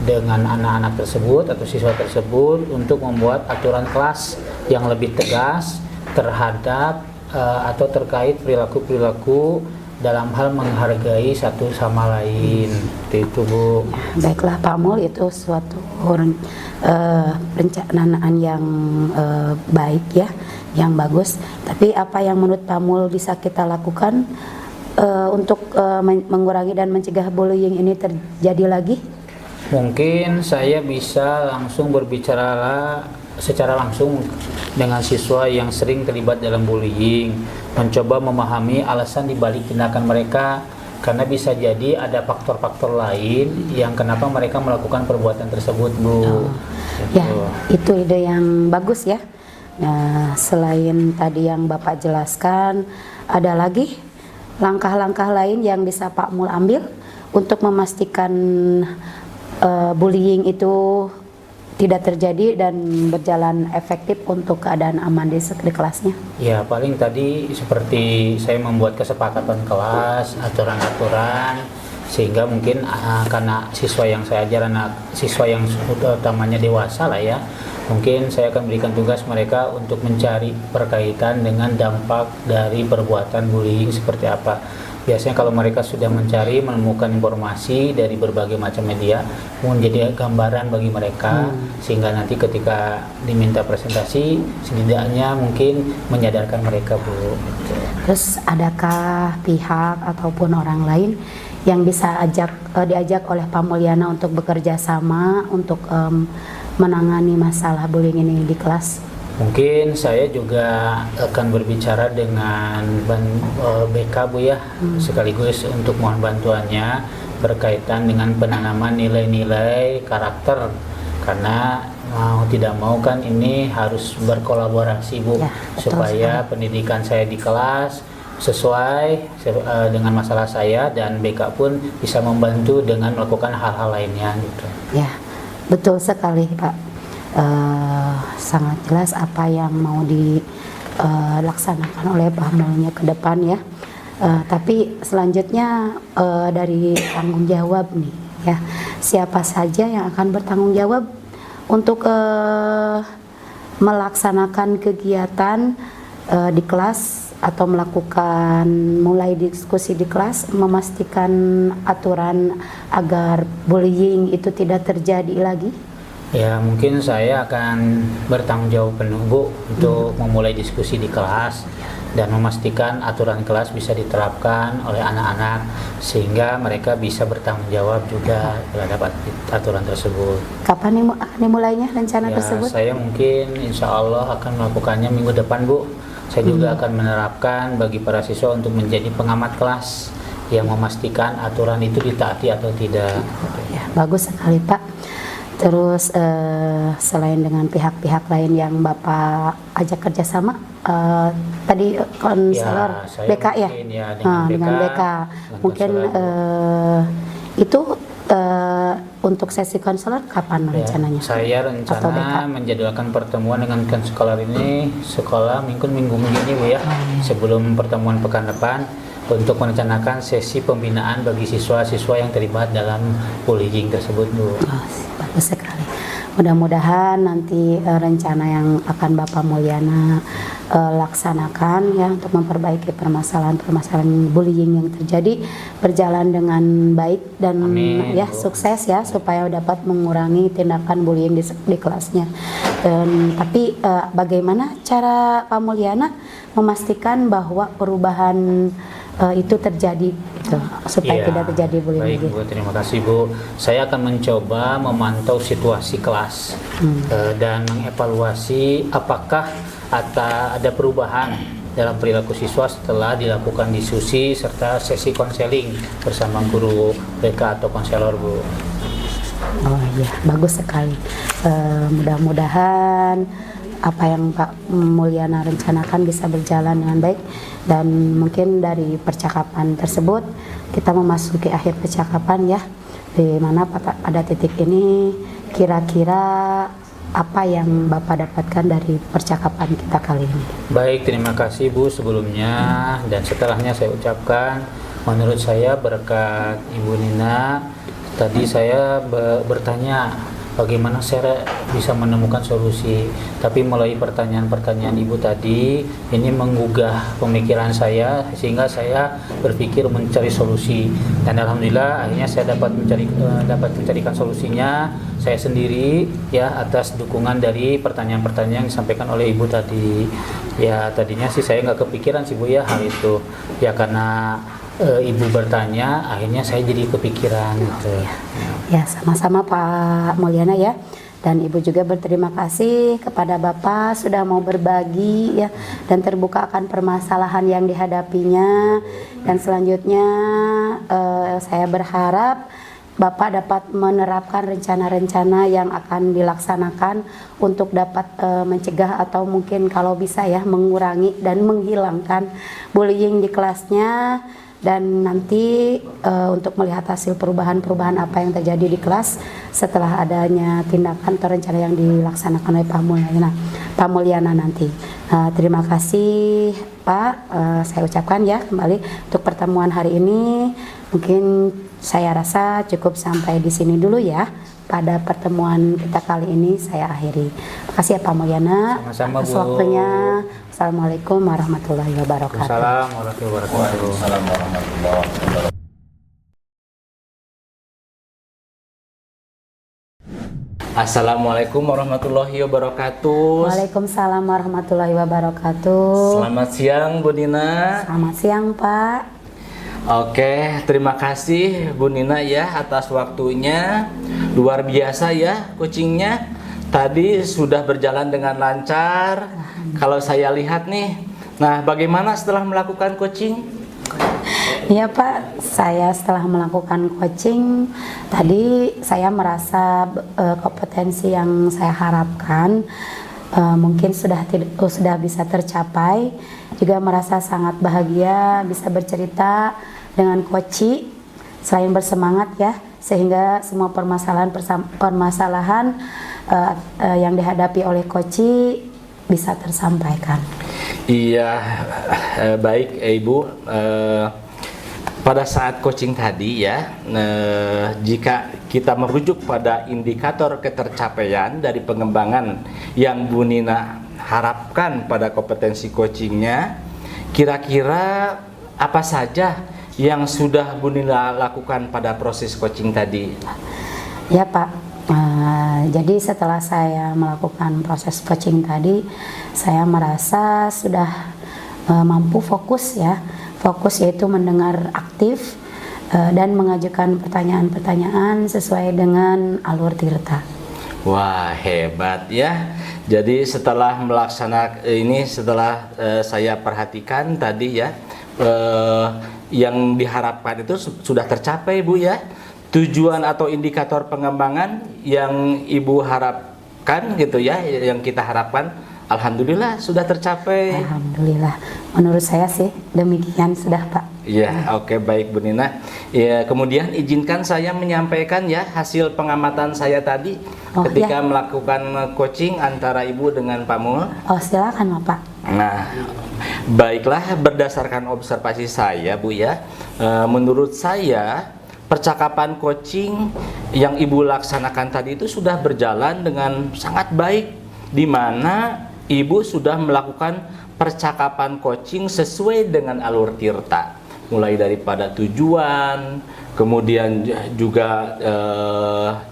Speaker 1: dengan anak-anak tersebut atau siswa tersebut untuk membuat aturan kelas yang lebih tegas terhadap atau terkait perilaku-perilaku dalam hal menghargai satu sama lain. Itu Bu.
Speaker 2: Baiklah Pak Mul, itu suatu perencanaan yang baik ya, yang bagus. Tapi apa yang menurut Pak Mul bisa kita lakukan untuk mengurangi dan mencegah bullying ini terjadi lagi?
Speaker 1: Mungkin saya bisa langsung berbicara secara langsung dengan siswa yang sering terlibat dalam bullying, mencoba memahami alasan dibalik tindakan mereka, karena bisa jadi ada faktor-faktor lain yang kenapa mereka melakukan perbuatan tersebut Bu.
Speaker 2: Ya, itu ide yang bagus ya. Nah, selain tadi yang Bapak jelaskan, ada lagi langkah-langkah lain yang bisa Pak Mul ambil untuk memastikan bullying itu tidak terjadi dan berjalan efektif untuk keadaan aman di kelasnya? Ya,
Speaker 1: paling tadi seperti saya membuat kesepakatan kelas, aturan-aturan, sehingga mungkin karena siswa yang saya ajar siswa yang utamanya dewasa lah ya, mungkin saya akan berikan tugas mereka untuk mencari berkaitan dengan dampak dari perbuatan bullying seperti apa. Biasanya kalau mereka sudah mencari, menemukan informasi dari berbagai macam media, menjadi gambaran bagi mereka, sehingga nanti ketika diminta presentasi, setidaknya mungkin menyadarkan mereka Bu.
Speaker 2: Terus adakah pihak ataupun orang lain yang bisa diajak oleh Pak Mulyana untuk bekerja sama untuk menangani masalah bullying ini di kelas?
Speaker 1: Mungkin saya juga akan berbicara dengan BK Bu ya, sekaligus untuk mohon bantuannya berkaitan dengan penanaman nilai-nilai karakter, karena mau tidak mau kan ini harus berkolaborasi Bu ya, supaya pendidikan saya di kelas sesuai dengan masalah saya, dan BK pun bisa membantu dengan melakukan hal-hal lainnya gitu.
Speaker 2: Ya, betul sekali Pak. Sangat jelas apa yang mau dilaksanakan oleh Pak Mulnya ke depan ya. Tapi selanjutnya dari tanggung jawab nih ya, siapa saja yang akan bertanggung jawab untuk melaksanakan kegiatan di kelas atau melakukan mulai diskusi di kelas, memastikan aturan agar bullying itu tidak terjadi lagi?
Speaker 1: Ya, mungkin saya akan bertanggung jawab penuh Bu untuk memulai diskusi di kelas dan memastikan aturan kelas bisa diterapkan oleh anak-anak sehingga mereka bisa bertanggung jawab juga terhadap aturan tersebut.
Speaker 2: Kapan akan dimulainya rencana tersebut?
Speaker 1: Saya mungkin insya Allah akan melakukannya minggu depan Bu. Saya juga akan menerapkan bagi para siswa untuk menjadi pengamat kelas yang memastikan aturan itu ditaati atau tidak.
Speaker 2: Ya, bagus sekali Pak. Terus selain dengan pihak-pihak lain yang Bapak ajak kerjasama, tadi konselor
Speaker 1: ya,
Speaker 2: BK ya, dengan BK mungkin itu untuk sesi konselor kapan rencananya?
Speaker 1: Saya rencana menjadwalkan pertemuan dengan konselor ini minggu ini Bu ya, sebelum pertemuan pekan depan. untuk merencanakan sesi pembinaan bagi siswa-siswa yang terlibat dalam bullying tersebut, Bu.
Speaker 2: Oh, bagus sekali. Mudah-mudahan nanti rencana yang akan Bapak Mulyana laksanakan ya untuk memperbaiki permasalahan-permasalahan bullying yang terjadi berjalan dengan baik dan
Speaker 1: Amin,
Speaker 2: ya
Speaker 1: Bu.
Speaker 2: sukses ya supaya dapat mengurangi tindakan bullying di kelasnya. Tapi bagaimana cara Pak Mulyana memastikan bahwa perubahan itu terjadi gitu, supaya
Speaker 1: Iya,
Speaker 2: tidak terjadi bullying
Speaker 1: baik,
Speaker 2: lagi.
Speaker 1: Bu, terima kasih, Bu. Saya akan mencoba memantau situasi kelas dan mengevaluasi apakah ada perubahan dalam perilaku siswa setelah dilakukan diskusi serta sesi konseling bersama guru BK atau konselor, Bu.
Speaker 2: Oh iya, bagus sekali. Mudah-mudahan apa yang Pak Mulyana rencanakan bisa berjalan dengan baik, dan mungkin dari percakapan tersebut kita memasuki akhir percakapan ya, di mana pada titik ini kira-kira apa yang Bapak dapatkan dari percakapan kita kali ini.
Speaker 1: Baik, terima kasih, Bu, sebelumnya dan setelahnya saya ucapkan menurut saya berkat Ibu Nina tadi saya bertanya bagaimana saya bisa menemukan solusi, tapi melalui pertanyaan-pertanyaan Ibu tadi ini menggugah pemikiran saya sehingga saya berpikir mencari solusi, dan alhamdulillah akhirnya saya dapat mencarikan solusinya saya sendiri ya, atas dukungan dari pertanyaan-pertanyaan yang disampaikan oleh Ibu tadi. Ya tadinya sih saya nggak kepikiran sih, Bu, ya hal itu ya, karena Ibu bertanya akhirnya saya jadi kepikiran gitu.
Speaker 2: Ya, sama-sama Pak Mulyana ya. Dan Ibu juga berterima kasih kepada Bapak sudah mau berbagi ya dan terbuka akan permasalahan yang dihadapinya. Dan selanjutnya saya berharap Bapak dapat menerapkan rencana-rencana yang akan dilaksanakan untuk dapat mencegah atau mungkin kalau bisa ya mengurangi dan menghilangkan bullying di kelasnya. Dan nanti untuk melihat hasil perubahan-perubahan apa yang terjadi di kelas setelah adanya tindakan atau rencana yang dilaksanakan oleh Pak Mulyana nanti. Terima kasih Pak, saya ucapkan ya kembali untuk pertemuan hari ini. Mungkin saya rasa cukup sampai di sini dulu ya. Pada pertemuan kita kali ini saya akhiri. Terima kasih ya Pak Mulyana atas waktunya. Assalamualaikum warahmatullahi wabarakatuh.
Speaker 1: Assalamualaikum warahmatullahi wabarakatuh.
Speaker 3: Assalamualaikum warahmatullahi wabarakatuh.
Speaker 2: Waalaikumsalam warahmatullahi wabarakatuh.
Speaker 3: Selamat siang Bu Nina.
Speaker 2: Selamat siang Pak.
Speaker 3: Oke, terima kasih Bu Nina ya atas waktunya. Luar biasa ya coachingnya. Tadi sudah berjalan dengan lancar. Kalau saya lihat nih, nah bagaimana setelah melakukan coaching?
Speaker 2: Iya Pak, saya setelah melakukan coaching tadi saya merasa kompetensi yang saya harapkan mungkin sudah bisa tercapai. Juga merasa sangat bahagia bisa bercerita dengan Koci, selain bersemangat ya, sehingga semua permasalahan yang dihadapi oleh Koci bisa tersampaikan.
Speaker 3: Iya, baik Ibu. Pada saat coaching tadi ya, jika kita merujuk pada indikator ketercapaian dari pengembangan yang Bu Nina harapkan pada kompetensi coachingnya, kira-kira apa saja yang sudah Bu Nina lakukan pada proses coaching tadi?
Speaker 2: Ya Pak, jadi setelah saya melakukan proses coaching tadi, saya merasa sudah mampu fokus ya. Fokus yaitu mendengar aktif dan mengajukan pertanyaan-pertanyaan sesuai dengan alur tirta.
Speaker 3: Wah, hebat ya. Jadi setelah melaksanakan ini, setelah saya perhatikan tadi ya, yang diharapkan itu sudah tercapai Bu ya. Tujuan atau indikator pengembangan yang Ibu harapkan gitu ya, yang kita harapkan, alhamdulillah sudah tercapai.
Speaker 2: Alhamdulillah, menurut saya sih demikian sudah Pak.
Speaker 3: Ya, oke, baik Bu Nina. Ya, kemudian izinkan saya menyampaikan ya hasil pengamatan saya tadi ketika melakukan coaching antara Ibu dengan Pak Mul.
Speaker 2: Oh silakan Pak.
Speaker 3: Nah, Baiklah, berdasarkan observasi saya Bu ya, menurut saya percakapan coaching yang Ibu laksanakan tadi itu sudah berjalan dengan sangat baik, di mana Ibu sudah melakukan percakapan coaching sesuai dengan alur tirta, mulai daripada tujuan, kemudian juga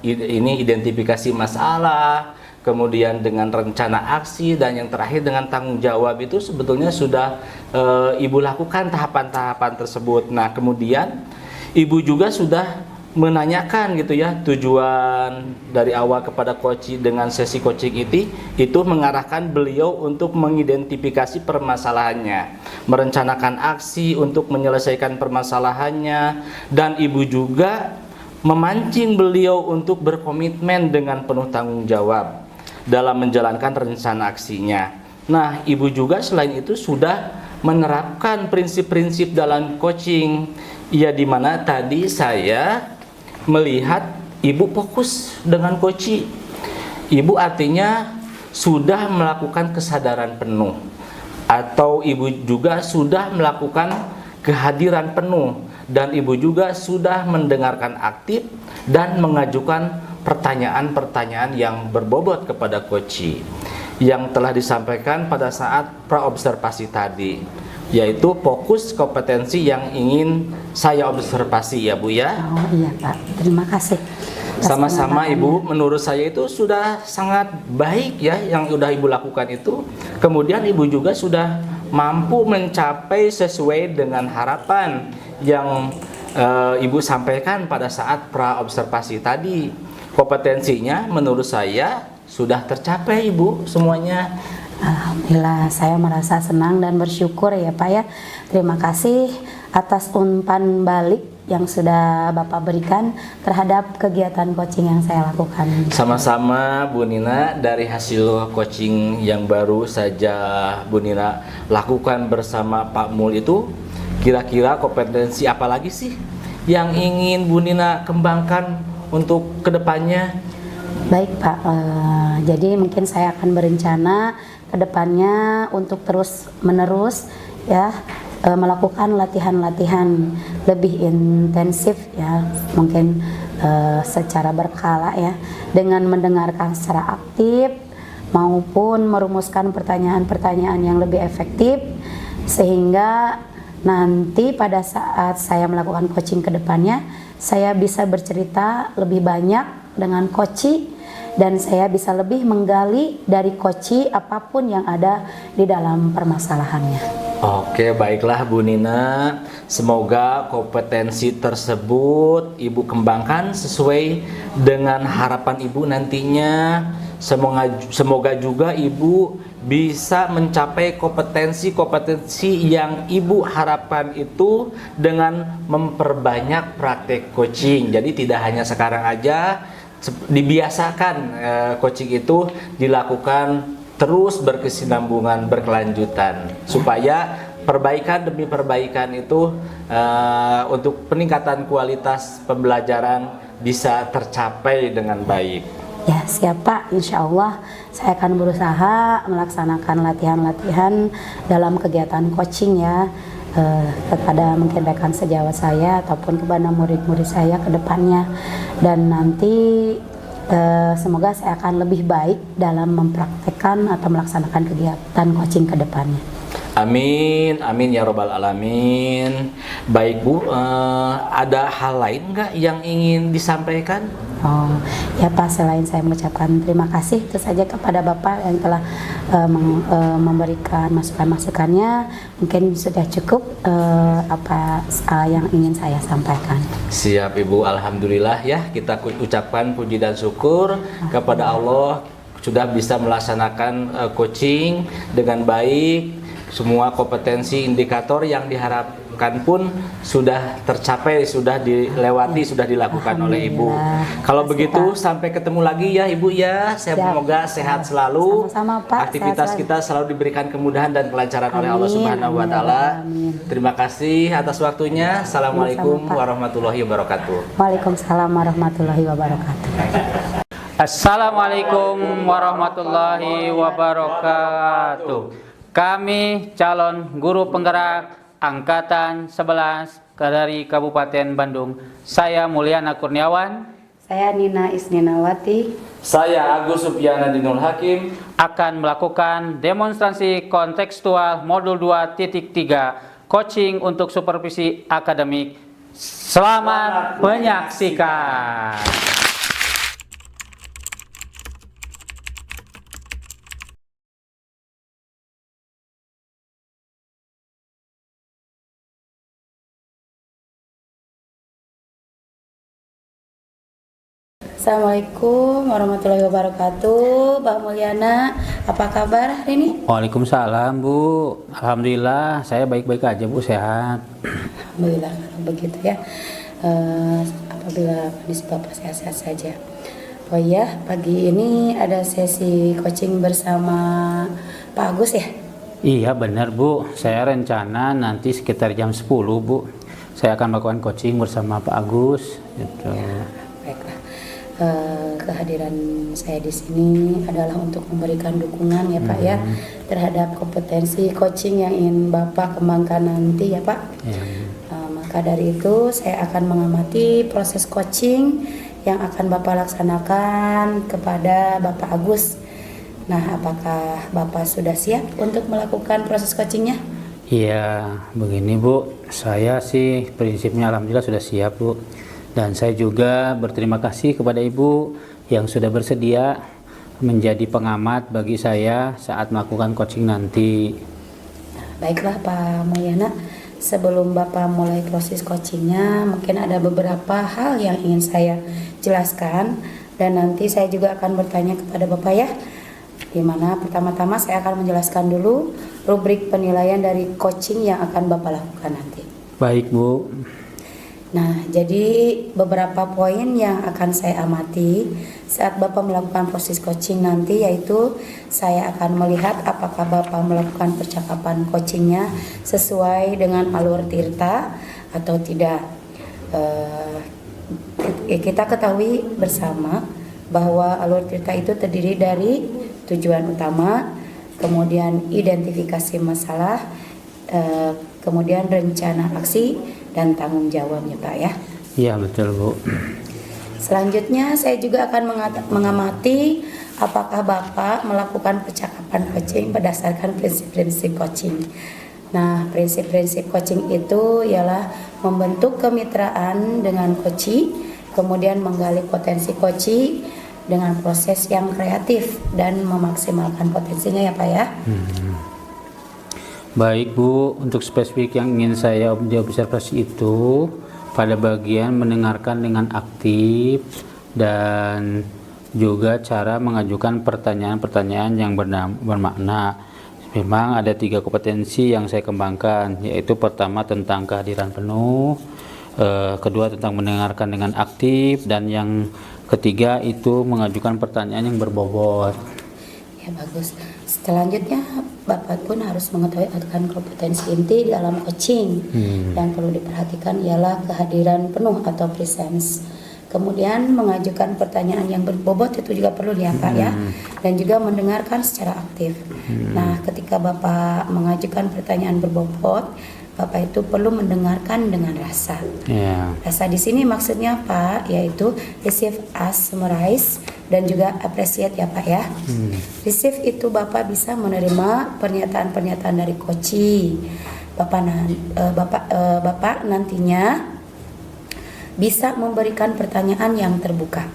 Speaker 3: ini identifikasi masalah, kemudian dengan rencana aksi, dan yang terakhir dengan tanggung jawab. Itu sebetulnya sudah Ibu lakukan tahapan-tahapan tersebut. Nah, kemudian Ibu juga sudah menanyakan gitu ya, tujuan dari awal kepada coach dengan sesi coaching itu mengarahkan beliau untuk mengidentifikasi permasalahannya, merencanakan aksi untuk menyelesaikan permasalahannya, dan Ibu juga memancing beliau untuk berkomitmen dengan penuh tanggung jawab dalam menjalankan rencana aksinya. Nah, Ibu juga selain itu sudah menerapkan prinsip-prinsip dalam coaching, ya, di mana tadi saya melihat Ibu fokus dengan coaching. Ibu artinya sudah melakukan kesadaran penuh, atau Ibu juga sudah melakukan kehadiran penuh, dan Ibu juga sudah mendengarkan aktif dan mengajukan pertanyaan-pertanyaan yang berbobot kepada coach yang telah disampaikan pada saat praobservasi tadi, yaitu fokus kompetensi yang ingin saya observasi ya Bu ya.
Speaker 2: Oh iya Pak, terima kasih.
Speaker 3: Sama-sama Ibu, menurut saya itu sudah sangat baik ya yang sudah Ibu lakukan itu. Kemudian Ibu juga sudah mampu mencapai sesuai dengan harapan yang Ibu sampaikan pada saat praobservasi tadi. Kompetensinya menurut saya sudah tercapai Ibu semuanya.
Speaker 2: Alhamdulillah, saya merasa senang dan bersyukur ya Pak ya. Terima kasih atas umpan balik yang sudah Bapak berikan terhadap kegiatan coaching yang saya lakukan.
Speaker 3: Sama-sama Bu Nina, dari hasil coaching yang baru saja Bu Nina lakukan bersama Pak Mul itu, kira-kira kompetensi apa lagi sih yang ingin Bu Nina kembangkan untuk kedepannya?
Speaker 2: Baik Pak, jadi mungkin saya akan berencana kedepannya untuk terus menerus ya melakukan latihan-latihan lebih intensif ya, mungkin secara berkala ya, dengan mendengarkan secara aktif maupun merumuskan pertanyaan-pertanyaan yang lebih efektif, sehingga nanti pada saat saya melakukan coaching kedepannya saya bisa bercerita lebih banyak dengan coach, dan saya bisa lebih menggali dari coach apapun yang ada di dalam permasalahannya.
Speaker 3: Oke, baiklah Bu Nina. Semoga kompetensi tersebut Ibu kembangkan sesuai dengan harapan Ibu nantinya. Semoga juga Ibu bisa mencapai kompetensi yang Ibu harapkan itu dengan memperbanyak praktek coaching. Jadi tidak hanya sekarang aja, dibiasakan coaching itu dilakukan terus berkesinambungan, berkelanjutan, supaya perbaikan demi perbaikan itu untuk peningkatan kualitas pembelajaran bisa tercapai dengan baik.
Speaker 2: Ya siap Pak, insya Allah saya akan berusaha melaksanakan latihan-latihan dalam kegiatan coaching ya, kepada mungkin rekan sejawat saya ataupun kepada murid-murid saya ke depannya, dan nanti semoga saya akan lebih baik dalam mempraktekkan atau melaksanakan kegiatan coaching ke depannya.
Speaker 3: Amin, amin ya robbal alamin. Baik Bu, ada hal lain nggak yang ingin disampaikan?
Speaker 2: Oh ya Pak, selain saya mengucapkan terima kasih itu saja kepada Bapak yang telah memberikan masukan-masukannya, mungkin sudah cukup apa yang ingin saya sampaikan.
Speaker 3: Siap Ibu, alhamdulillah ya, kita ucapkan puji dan syukur kepada Allah sudah bisa melaksanakan coaching dengan baik. Semua kompetensi indikator yang diharapkan pun sudah tercapai, sudah dilewati, sudah dilakukan oleh Ibu. Kalau begitu sampai ketemu lagi ya Ibu ya. Semoga sehat selalu.
Speaker 2: Sama-sama, Pak.
Speaker 3: Aktivitas kita selalu diberikan kemudahan dan kelancaran oleh Allah Subhanahu wa taala. Terima kasih atas waktunya. Assalamualaikum warahmatullahi wabarakatuh.
Speaker 2: Waalaikumsalam warahmatullahi wabarakatuh.
Speaker 1: Assalamualaikum warahmatullahi wabarakatuh. kami calon guru penggerak Angkatan 11 dari Kabupaten Bandung. Saya Mulyana Kurniawan.
Speaker 2: Saya Nina Isninawati.
Speaker 3: Saya Agus Supiana Dinul Hakim.
Speaker 1: Akan melakukan demonstrasi kontekstual modul 2.3 coaching untuk supervisi akademik. Selamat menyaksikan.
Speaker 2: Assalamualaikum warahmatullahi wabarakatuh. Mbak Mulyana, apa kabar hari ini?
Speaker 1: Waalaikumsalam Bu. Alhamdulillah saya baik-baik aja Bu, sehat.
Speaker 2: Alhamdulillah kalau begitu ya. Apabila kondisi Bapak sehat-sehat saja. Oh iya, pagi ini ada sesi coaching bersama Pak Agus ya?
Speaker 1: Iya benar Bu, saya rencana nanti sekitar jam 10 Bu. Saya akan melakukan coaching bersama Pak Agus gitu.
Speaker 2: Ya, baiklah. Kehadiran saya di sini adalah untuk memberikan dukungan ya Pak ya terhadap kompetensi coaching yang ingin Bapak kembangkan nanti ya Pak. Maka dari itu saya akan mengamati proses coaching yang akan Bapak laksanakan kepada Bapak Agus. Nah, apakah Bapak sudah siap untuk melakukan proses coachingnya?
Speaker 1: Iya, begini Bu, saya sih prinsipnya alhamdulillah sudah siap Bu. Dan saya juga berterima kasih kepada Ibu yang sudah bersedia menjadi pengamat bagi saya saat melakukan coaching nanti.
Speaker 2: Baiklah Pak Mulyana, sebelum Bapak mulai proses coachingnya, mungkin ada beberapa hal yang ingin saya jelaskan dan nanti saya juga akan bertanya kepada Bapak ya. Dimana pertama-tama saya akan menjelaskan dulu rubrik penilaian dari coaching yang akan Bapak lakukan nanti.
Speaker 1: Baik Bu.
Speaker 2: Nah, jadi beberapa poin yang akan saya amati saat Bapak melakukan proses coaching nanti, yaitu saya akan melihat apakah Bapak melakukan percakapan coachingnya sesuai dengan alur tirta atau tidak. Kita ketahui bersama bahwa alur tirta itu terdiri dari tujuan utama, kemudian identifikasi masalah, kemudian rencana aksi dan tanggung jawabnya Pak ya.
Speaker 1: Iya betul Bu.
Speaker 2: Selanjutnya saya juga akan mengamati apakah Bapak melakukan percakapan coaching berdasarkan prinsip-prinsip coaching. Nah, prinsip-prinsip coaching itu ialah membentuk kemitraan dengan coachee, kemudian menggali potensi coachee dengan proses yang kreatif dan memaksimalkan potensinya ya Pak ya.
Speaker 1: Baik Bu, untuk spesifik yang ingin saya diobservasi itu pada bagian mendengarkan dengan aktif dan juga cara mengajukan pertanyaan-pertanyaan yang bermakna. Memang ada 3 kompetensi yang saya kembangkan, yaitu pertama tentang kehadiran penuh, kedua tentang mendengarkan dengan aktif, dan yang ketiga itu mengajukan pertanyaan yang berbobot.
Speaker 2: Ya bagus. Selanjutnya Bapak pun harus mengetahui akan kompetensi inti dalam coaching. Yang perlu diperhatikan ialah kehadiran penuh atau presence. Kemudian mengajukan pertanyaan yang berbobot itu juga perlu ya Pak ya. Dan juga mendengarkan secara aktif. Nah, ketika Bapak mengajukan pertanyaan berbobot, Bapak itu perlu mendengarkan dengan rasa. Rasa di sini maksudnya apa? Yaitu receive, ask, summarize, dan juga appreciate ya Pak ya. Receive itu Bapak bisa menerima pernyataan-pernyataan dari coachee. Bapak nantinya bisa memberikan pertanyaan yang terbuka.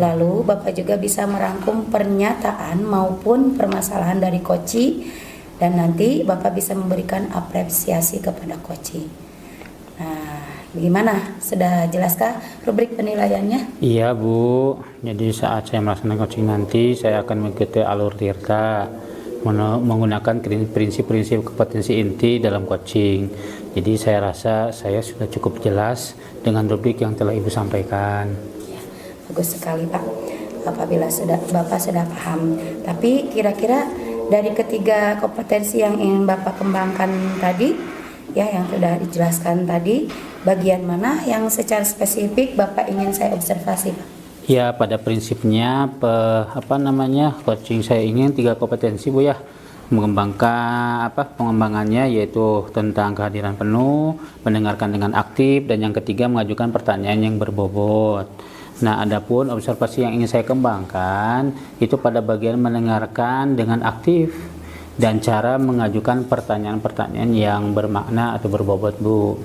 Speaker 2: Lalu Bapak juga bisa merangkum pernyataan maupun permasalahan dari coachee. Dan nanti Bapak bisa memberikan apresiasi kepada coachee. Nah, bagaimana? Sudah jelaskah rubrik penilaiannya?
Speaker 1: Iya Bu, jadi saat saya melaksanakan coaching nanti saya akan mengikuti alur tirta menggunakan prinsip-prinsip kompetensi inti dalam coaching. Jadi saya rasa saya sudah cukup jelas dengan rubrik yang telah Ibu sampaikan.
Speaker 2: Ya, bagus sekali Pak. Apabila Bapak sudah paham, tapi kira-kira dari ketiga kompetensi yang ingin Bapak kembangkan tadi, ya yang sudah dijelaskan tadi, bagian mana yang secara spesifik Bapak ingin saya observasi, Pak?
Speaker 1: Ya, pada prinsipnya coaching saya ingin 3 kompetensi Bu ya. mengembangkan pengembangannya, yaitu tentang kehadiran penuh, mendengarkan dengan aktif, dan yang ketiga mengajukan pertanyaan yang berbobot. Nah, adapun observasi yang ingin saya kembangkan itu pada bagian mendengarkan dengan aktif dan cara mengajukan pertanyaan-pertanyaan yang bermakna atau berbobot, Bu.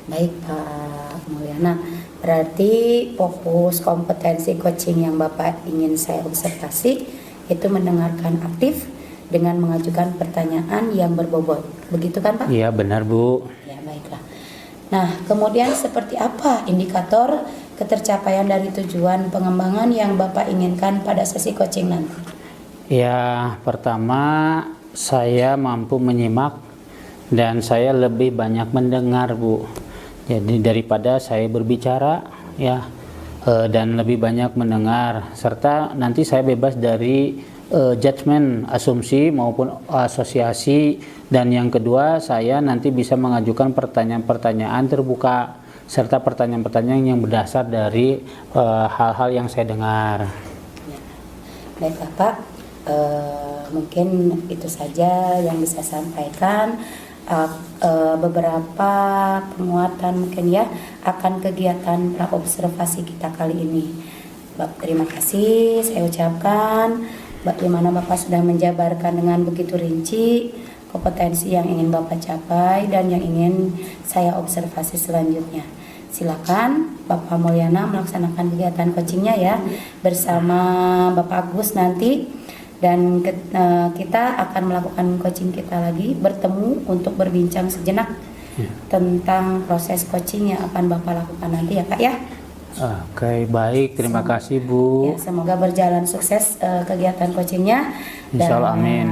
Speaker 2: Baik Pak Mulyana, berarti fokus kompetensi coaching yang Bapak ingin saya observasi itu mendengarkan aktif dengan mengajukan pertanyaan yang berbobot. Begitu kan Pak?
Speaker 1: Iya, benar, Bu.
Speaker 2: Ya, baiklah. Nah, kemudian seperti apa indikator ketercapaian dari tujuan pengembangan yang Bapak inginkan pada sesi coaching nanti?
Speaker 1: Ya, pertama saya mampu menyimak dan saya lebih banyak mendengar, Bu. Jadi daripada saya berbicara, ya, dan lebih banyak mendengar, serta nanti saya bebas dari judgement, asumsi maupun asosiasi, dan yang kedua saya nanti bisa mengajukan pertanyaan-pertanyaan terbuka serta pertanyaan-pertanyaan yang berdasar dari hal-hal yang saya dengar.
Speaker 2: Ya. Baiklah Pak, mungkin itu saja yang bisa saya sampaikan. Beberapa penguatan mungkin ya akan kegiatan praobservasi kita kali ini. Terima kasih saya ucapkan, bagaimana Bapak sudah menjabarkan dengan begitu rinci kompetensi yang ingin Bapak capai dan yang ingin saya observasi selanjutnya. Silakan Bapak Mulyana melaksanakan kegiatan coachingnya ya bersama Bapak Agus nanti, dan kita akan melakukan coaching kita lagi, bertemu untuk berbincang sejenak tentang proses coaching yang akan Bapak lakukan nanti ya Pak ya.
Speaker 1: Oke, baik, terima kasih Bu.
Speaker 2: Ya, semoga berjalan sukses kegiatan coachingnya.
Speaker 1: Insya Allah, amin.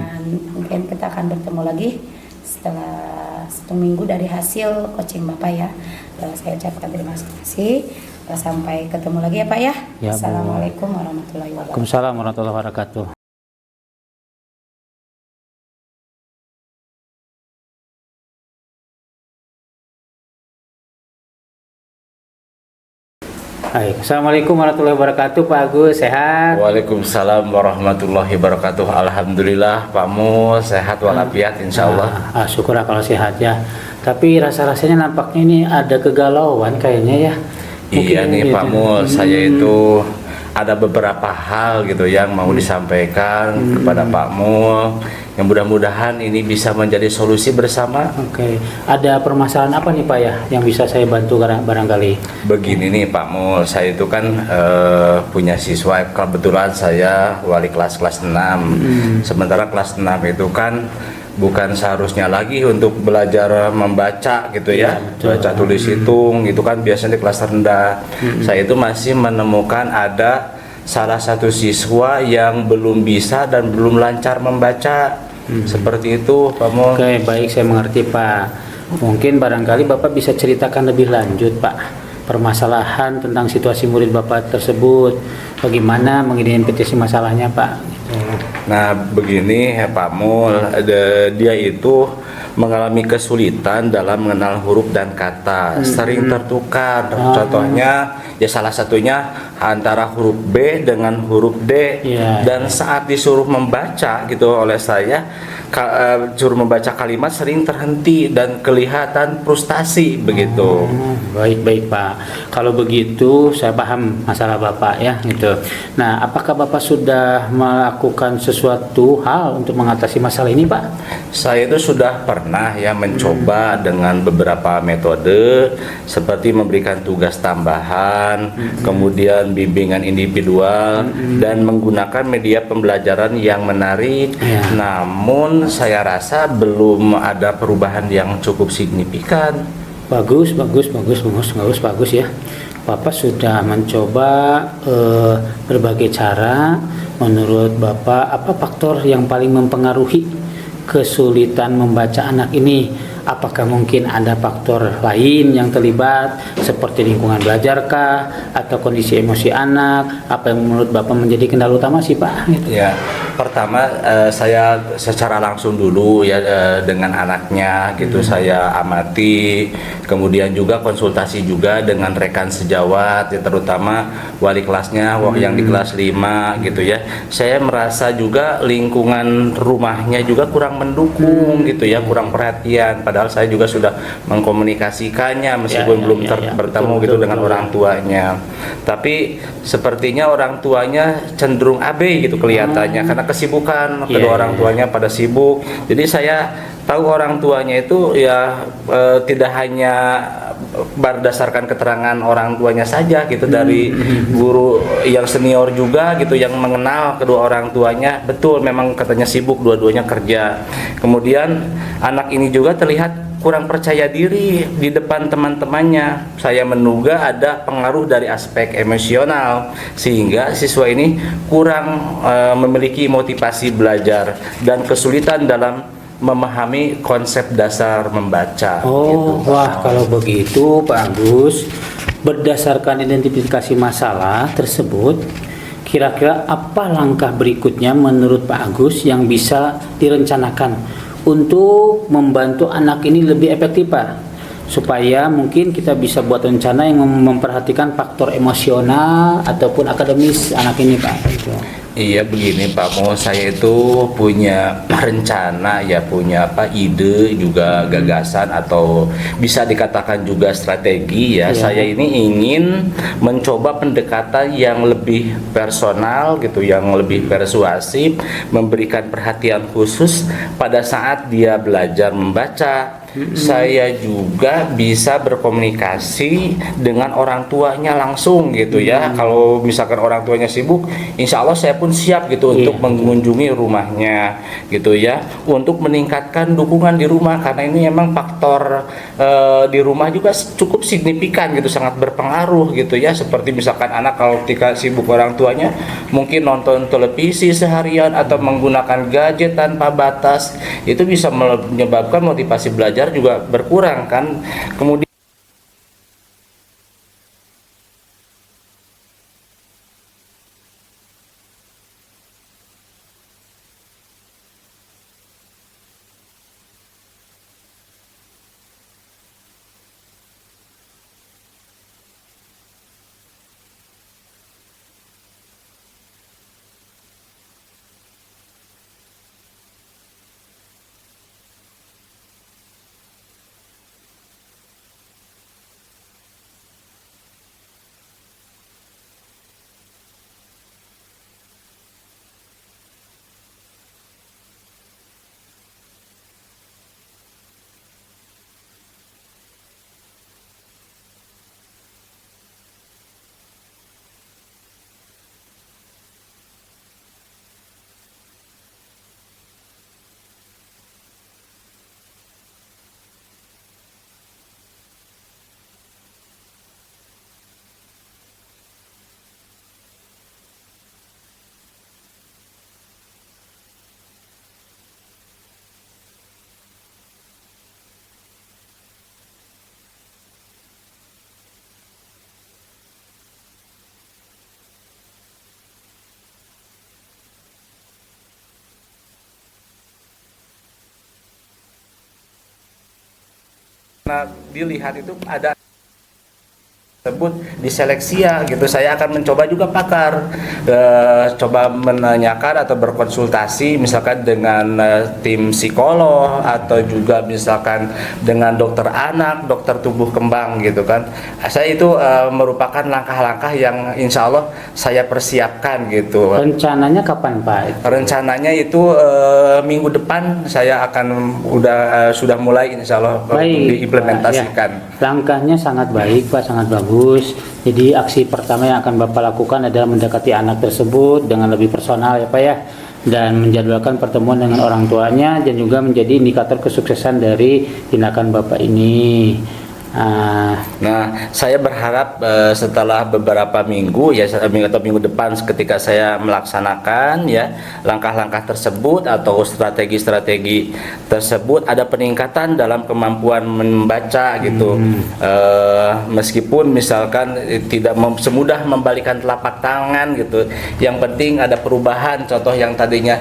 Speaker 2: Mungkin kita akan bertemu lagi setelah 1 minggu dari hasil coaching Bapak ya. Saya ucapkan terima kasih. Sampai ketemu lagi ya Pak ya.
Speaker 1: Ya, Bu.
Speaker 2: Assalamualaikum warahmatullahi wabarakatuh.
Speaker 1: Waalaikumsalam warahmatullahi wabarakatuh. Baik, Assalamualaikum warahmatullahi wabarakatuh, Pak Agus, sehat?
Speaker 3: Waalaikumsalam warahmatullahi wabarakatuh. Alhamdulillah Pak Mul sehat walafiat insyaallah.
Speaker 1: Syukurlah kalau sehat ya. Tapi rasa-rasanya nampaknya ini ada kegalauan kayaknya ya.
Speaker 3: Iya nih
Speaker 1: gitu.
Speaker 3: Pak Mul, saya itu ada beberapa hal gitu yang mau disampaikan kepada Pak Mul, yang mudah-mudahan ini bisa menjadi solusi bersama.
Speaker 1: Oke, ada permasalahan apa nih Pak ya yang bisa saya bantu barangkali?
Speaker 3: Begini nih Pak Mul, saya itu kan punya siswa, kebetulan saya wali kelas 6. Sementara kelas 6 itu kan bukan seharusnya lagi untuk belajar membaca gitu ya, baca tulis hitung itu kan biasanya di kelas rendah. Saya itu masih menemukan ada salah satu siswa yang belum bisa dan belum lancar membaca. Seperti itu Pak Mul.
Speaker 1: Oke, baik, saya mengerti Pak. Mungkin barangkali Bapak bisa ceritakan lebih lanjut Pak permasalahan tentang situasi murid Bapak tersebut, bagaimana mengidentifikasi masalahnya Pak.
Speaker 3: Nah begini ya Pak Mul, dia itu mengalami kesulitan dalam mengenal huruf dan kata, sering tertukar. Contohnya ya salah satunya antara huruf B dengan huruf D, dan saat disuruh membaca gitu oleh saya, suruh membaca kalimat sering terhenti dan kelihatan frustasi begitu.
Speaker 1: Baik Pak, kalau begitu saya paham masalah Bapak ya gitu. Nah, apakah Bapak sudah melakukan sesuatu hal untuk mengatasi masalah ini Pak?
Speaker 3: Saya itu sudah pernah ya mencoba dengan beberapa metode seperti memberikan tugas tambahan, kemudian bimbingan individual, dan menggunakan media pembelajaran yang menarik. Namun saya rasa belum ada perubahan yang cukup signifikan.
Speaker 1: Bagus ya. Bapak sudah mencoba berbagai cara. Menurut Bapak, apa faktor yang paling mempengaruhi kesulitan membaca anak ini? apakah mungkin ada faktor lain yang terlibat seperti lingkungan belajarkah atau kondisi emosi anak? Apa yang menurut Bapak menjadi kendala utama sih Pak? Gitu.
Speaker 3: Ya, pertama saya secara langsung dulu ya dengan anaknya gitu saya amati, kemudian juga konsultasi juga dengan rekan sejawat ya, terutama wali kelasnya yang di kelas 5 gitu ya. Saya merasa juga lingkungan rumahnya juga kurang mendukung gitu ya, kurang perhatian, padahal saya juga sudah mengkomunikasikannya meskipun belum bertemu gitu dengan orang tuanya. Tapi sepertinya orang tuanya cenderung abe gitu kelihatannya karena kesibukan, kedua orang tuanya pada sibuk. Jadi saya tahu orang tuanya itu ya tidak hanya berdasarkan keterangan orang tuanya saja gitu, dari guru yang senior juga gitu yang mengenal kedua orang tuanya, betul memang katanya sibuk, dua-duanya kerja. Kemudian anak ini juga terlihat kurang percaya diri di depan teman-temannya. Saya menduga ada pengaruh dari aspek emosional sehingga siswa ini kurang memiliki motivasi belajar dan kesulitan dalam memahami konsep dasar membaca.
Speaker 1: Oh, gitu. Wah, kalau begitu Pak Agus, berdasarkan identifikasi masalah tersebut, kira-kira apa langkah berikutnya menurut Pak Agus yang bisa direncanakan untuk membantu anak ini lebih efektif Pak? Supaya mungkin kita bisa buat rencana yang memperhatikan faktor emosional ataupun akademis anak ini Pak. Gitu.
Speaker 3: Iya begini Pak Mo, saya itu punya rencana ya, punya ide juga gagasan atau bisa dikatakan juga strategi ya. Saya ini ingin mencoba pendekatan yang lebih personal gitu, yang lebih persuasif, memberikan perhatian khusus pada saat dia belajar membaca. Saya juga bisa berkomunikasi dengan orang tuanya langsung gitu ya. Kalau misalkan orang tuanya sibuk, insya Allah saya pun siap gitu untuk mengunjungi rumahnya gitu ya, untuk meningkatkan dukungan di rumah, karena ini memang faktor di rumah juga cukup signifikan gitu, sangat berpengaruh gitu ya. Seperti misalkan anak kalau ketika sibuk orang tuanya mungkin nonton televisi seharian atau menggunakan gadget tanpa batas, itu bisa menyebabkan motivasi belajar juga berkurang kan. Kemudian dilihat itu ada tersebut diseleksia gitu. Saya akan mencoba juga pakar, coba menanyakan atau berkonsultasi misalkan dengan tim psikolog atau juga misalkan dengan dokter anak, dokter tumbuh kembang gitu kan. Saya itu merupakan langkah-langkah yang insya Allah saya persiapkan gitu.
Speaker 1: Rencananya kapan Pak?
Speaker 3: Rencananya itu minggu depan saya akan sudah mulai insya Allah diimplementasikan.
Speaker 1: Ya. Langkahnya sangat baik Pak, sangat bagus. Jadi aksi pertama yang akan Bapak lakukan adalah mendekati anak tersebut dengan lebih personal ya Pak ya, dan menjadwalkan pertemuan dengan orang tuanya, dan juga menjadi indikator kesuksesan dari tindakan Bapak ini.
Speaker 3: Nah, saya berharap setelah beberapa minggu ya, minggu atau minggu depan ketika saya melaksanakan ya langkah-langkah tersebut atau strategi-strategi tersebut ada peningkatan dalam kemampuan membaca gitu. Meskipun misalkan tidak semudah membalikan telapak tangan gitu. Yang penting ada perubahan, contoh yang tadinya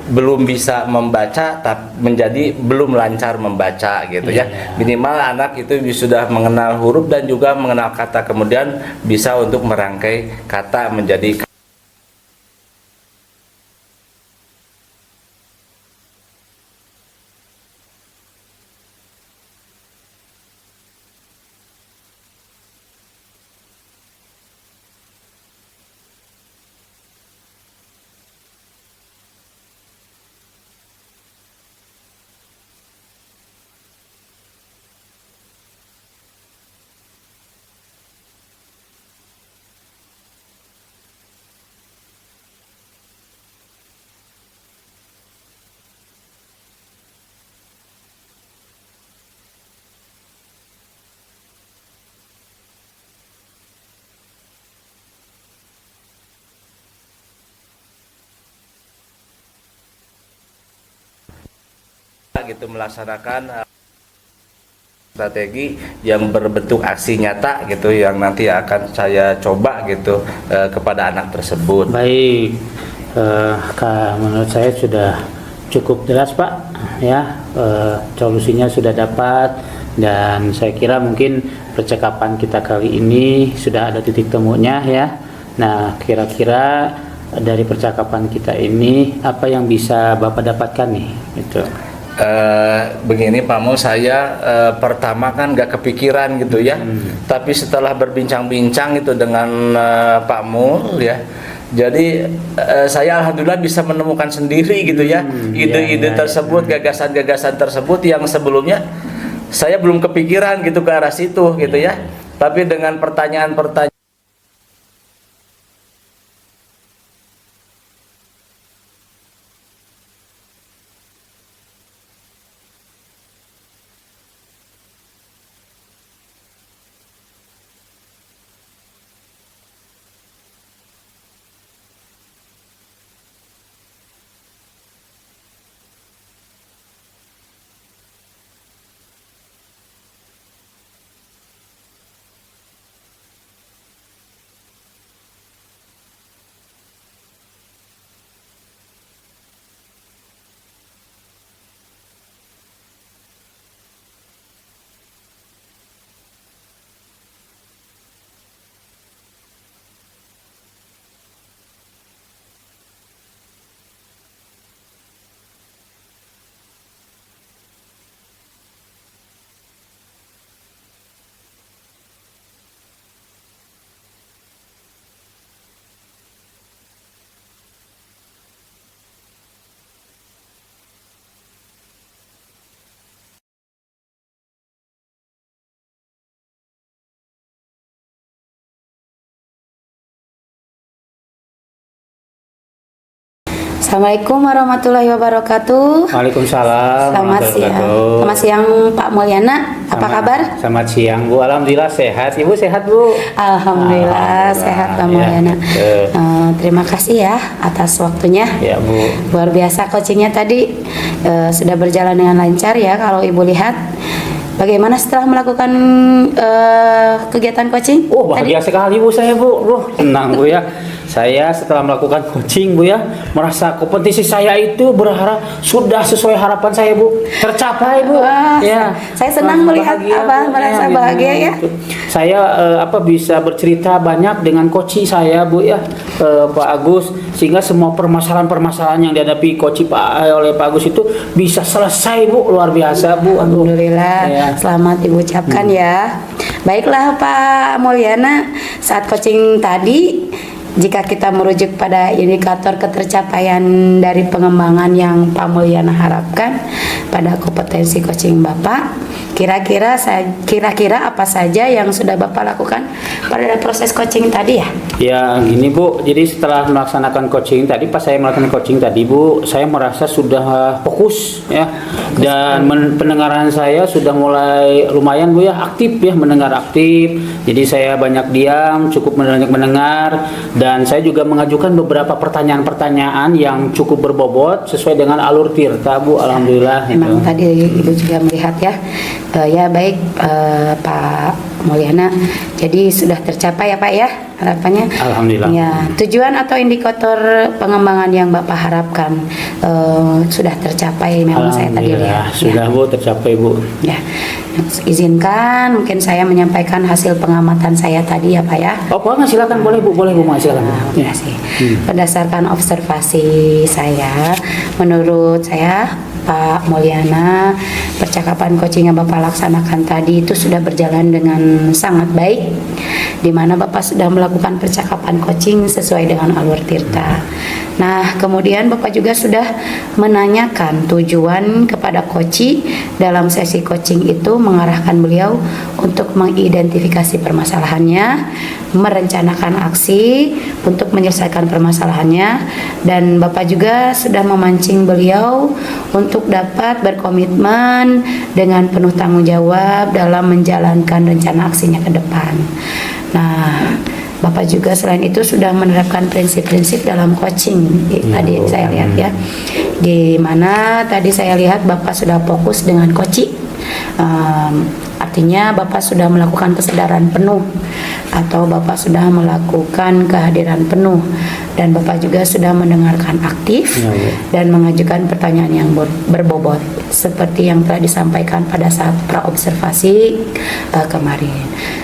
Speaker 3: belum bisa membaca menjadi belum lancar membaca gitu ya. Minimal anak itu sudah mengenal huruf dan juga mengenal kata, kemudian bisa untuk merangkai kata menjadi gitu melaksanakan strategi yang berbentuk aksi nyata gitu yang nanti akan saya coba gitu kepada anak tersebut.
Speaker 1: Baik, menurut saya sudah cukup jelas Pak ya, solusinya sudah dapat dan saya kira mungkin percakapan kita kali ini sudah ada titik temunya ya. Nah, kira-kira dari percakapan kita ini apa yang bisa Bapak dapatkan nih gitu?
Speaker 3: Begini Pak Mul, saya pertama kan gak kepikiran gitu ya, tapi setelah berbincang-bincang itu dengan Pak Mul ya, jadi saya alhamdulillah bisa menemukan sendiri gitu ya ide-ide tersebut, gagasan-gagasan tersebut yang sebelumnya saya belum kepikiran gitu ke arah situ gitu ya, tapi dengan pertanyaan-pertanyaan
Speaker 2: Assalamualaikum warahmatullahi wabarakatuh.
Speaker 1: Waalaikumsalam.
Speaker 2: Selamat siang. Selamat siang Pak Mulyana. Apa kabar?
Speaker 1: Selamat siang Bu. Alhamdulillah sehat. Ibu sehat Bu?
Speaker 2: Alhamdulillah sehat Pak Mulyana. Terima kasih ya atas waktunya.
Speaker 1: Ya Bu.
Speaker 2: Luar biasa coachingnya tadi sudah berjalan dengan lancar ya. Kalau Ibu lihat, bagaimana setelah melakukan kegiatan coaching?
Speaker 1: Oh bahagia
Speaker 2: tadi?
Speaker 1: Sekali Bu saya Bu. Tenang Bu ya. Saya setelah melakukan coaching Bu ya, merasa kompetisi saya itu berharap sudah sesuai harapan saya Bu, tercapai Bu.
Speaker 2: Wah,
Speaker 1: ya.
Speaker 2: Saya senang melihat Abah merasa bahagia ya.
Speaker 1: Saya bisa bercerita banyak dengan coach saya Bu ya, Pak Agus, sehingga semua permasalahan-permasalahan yang dihadapi coach oleh Pak Agus itu bisa selesai Bu, luar biasa Bu.
Speaker 2: Alhamdulillah,
Speaker 1: ya.
Speaker 2: Selamat Ibu ucapkan ya. Baiklah Pak Mulyana, saat coaching tadi jika kita merujuk pada indikator ketercapaian dari pengembangan yang Pak Mulyana harapkan pada kompetensi coaching Bapak, kira-kira apa saja yang sudah Bapak lakukan pada proses coaching tadi ya?
Speaker 1: Ya gini Bu, jadi setelah melaksanakan coaching tadi, pas saya melakukan coaching tadi Bu, saya merasa sudah fokus ya, dan pendengaran saya sudah mulai lumayan Bu ya, aktif ya, mendengar aktif. Jadi saya banyak diam, cukup banyak mendengar, dan saya juga mengajukan beberapa pertanyaan-pertanyaan yang cukup berbobot sesuai dengan alur tirta Bu, alhamdulillah.
Speaker 2: Memang tadi Ibu juga melihat ya, ya baik Pak Mulyana, jadi sudah tercapai ya Pak ya harapannya.
Speaker 1: Alhamdulillah.
Speaker 2: Ya, tujuan atau indikator pengembangan yang Bapak harapkan sudah tercapai memang saya tadi lihat.
Speaker 1: Sudah
Speaker 2: ya.
Speaker 1: Bu, tercapai Bu.
Speaker 2: Ya, izinkan mungkin saya menyampaikan hasil pengamatan saya tadi ya Pak ya.
Speaker 1: Oh Pak, silakan, boleh Bu, silakan.
Speaker 2: Terima kasih. Berdasarkan observasi saya, menurut saya Pak Mulyana, percakapan coaching yang Bapak laksanakan tadi itu sudah berjalan dengan sangat baik, di mana Bapak sudah melakukan percakapan coaching sesuai dengan alur tirta. Nah, kemudian Bapak juga sudah menanyakan tujuan kepada coach dalam sesi coaching itu, mengarahkan beliau untuk mengidentifikasi permasalahannya, merencanakan aksi untuk menyelesaikan permasalahannya, dan Bapak juga sudah memancing beliau untuk dapat berkomitmen dengan penuh tanggung jawab dalam menjalankan rencana aksinya ke depan. Nah, Bapak juga selain itu sudah menerapkan prinsip-prinsip dalam coaching. Tadi saya lihat ya, di mana tadi saya lihat Bapak sudah fokus dengan coaching. Artinya Bapak sudah melakukan kesadaran penuh, atau Bapak sudah melakukan kehadiran penuh, dan Bapak juga sudah mendengarkan aktif dan mengajukan pertanyaan yang berbobot seperti yang telah disampaikan pada saat praobservasi kemarin.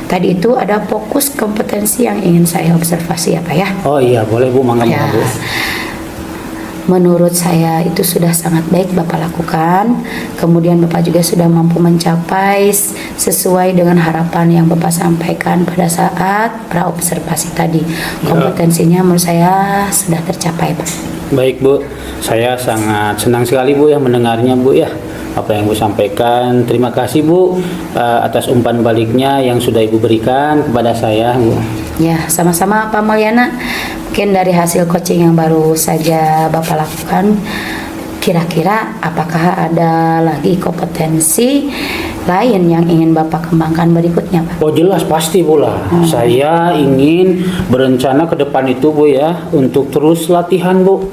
Speaker 2: Tadi itu ada fokus kompetensi yang ingin saya observasi ya Pak ya.
Speaker 1: Oh iya, boleh Bu, mangga
Speaker 2: Ya.
Speaker 1: Bu.
Speaker 2: Menurut saya itu sudah sangat baik Bapak lakukan. Kemudian Bapak juga sudah mampu mencapai sesuai dengan harapan yang Bapak sampaikan pada saat praobservasi tadi. Kompetensinya menurut saya sudah tercapai Pak.
Speaker 1: Baik Bu, saya sangat senang sekali Bu ya mendengarnya Bu ya, apa yang Bu sampaikan. Terima kasih Bu atas umpan baliknya yang sudah Ibu berikan kepada saya Bu.
Speaker 2: Ya, sama-sama Pak Mulyana. Mungkin dari hasil coaching yang baru saja Bapak lakukan, kira-kira apakah ada lagi kompetensi lain yang ingin Bapak kembangkan berikutnya Pak?
Speaker 1: Oh jelas, pasti Bu lah. Saya ingin berencana ke depan itu Bu ya, untuk terus latihan Bu,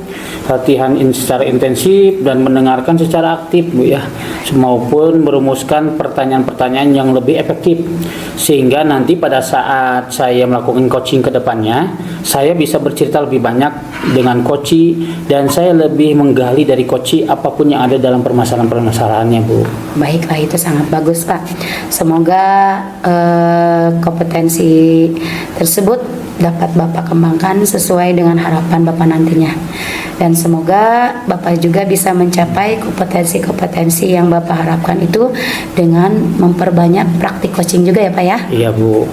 Speaker 1: latihan secara intensif dan mendengarkan secara aktif Bu ya, maupun merumuskan pertanyaan-pertanyaan yang lebih efektif, sehingga nanti pada saat saya melakukan coaching ke depannya, saya bisa bercerita lebih banyak dengan coach, dan saya lebih menggali dari coach apapun yang ada dalam permasalahan-permasalahannya Bu.
Speaker 2: Baiklah, itu sangat bagus Pak. Semoga kompetensi tersebut dapat Bapak kembangkan sesuai dengan harapan Bapak nantinya. Dan semoga Bapak juga bisa mencapai kompetensi-kompetensi yang Bapak harapkan itu dengan memperbanyak praktik coaching juga ya Pak ya?
Speaker 1: Iya Bu.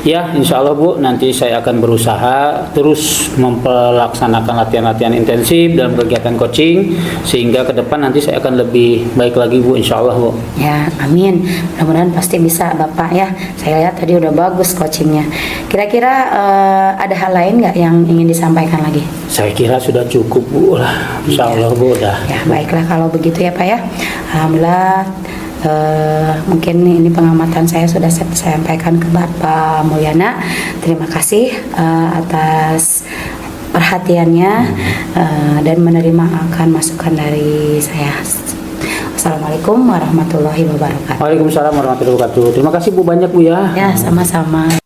Speaker 1: Ya, insya Allah Bu, nanti saya akan berusaha terus melaksanakan latihan-latihan intensif dalam kegiatan coaching, sehingga ke depan nanti saya akan lebih baik lagi Bu, insya Allah Bu.
Speaker 2: Ya, amin. Mudah-mudahan pasti bisa Bapak ya. Saya lihat tadi udah bagus coachingnya. Kira-kira ada hal lain nggak yang ingin disampaikan lagi?
Speaker 1: Saya kira sudah cukup Bu lah, insya Allah Bu udah.
Speaker 2: Ya, baiklah kalau begitu ya Pak ya. Alhamdulillah. Mungkin ini pengamatan saya sudah saya sampaikan ke Bapak Mulyana. Terima kasih atas perhatiannya dan menerima akan masukan dari saya. Assalamualaikum warahmatullahi wabarakatuh.
Speaker 1: Waalaikumsalam warahmatullahi wabarakatuh. Terima kasih Bu banyak Bu ya.
Speaker 2: Ya, sama-sama.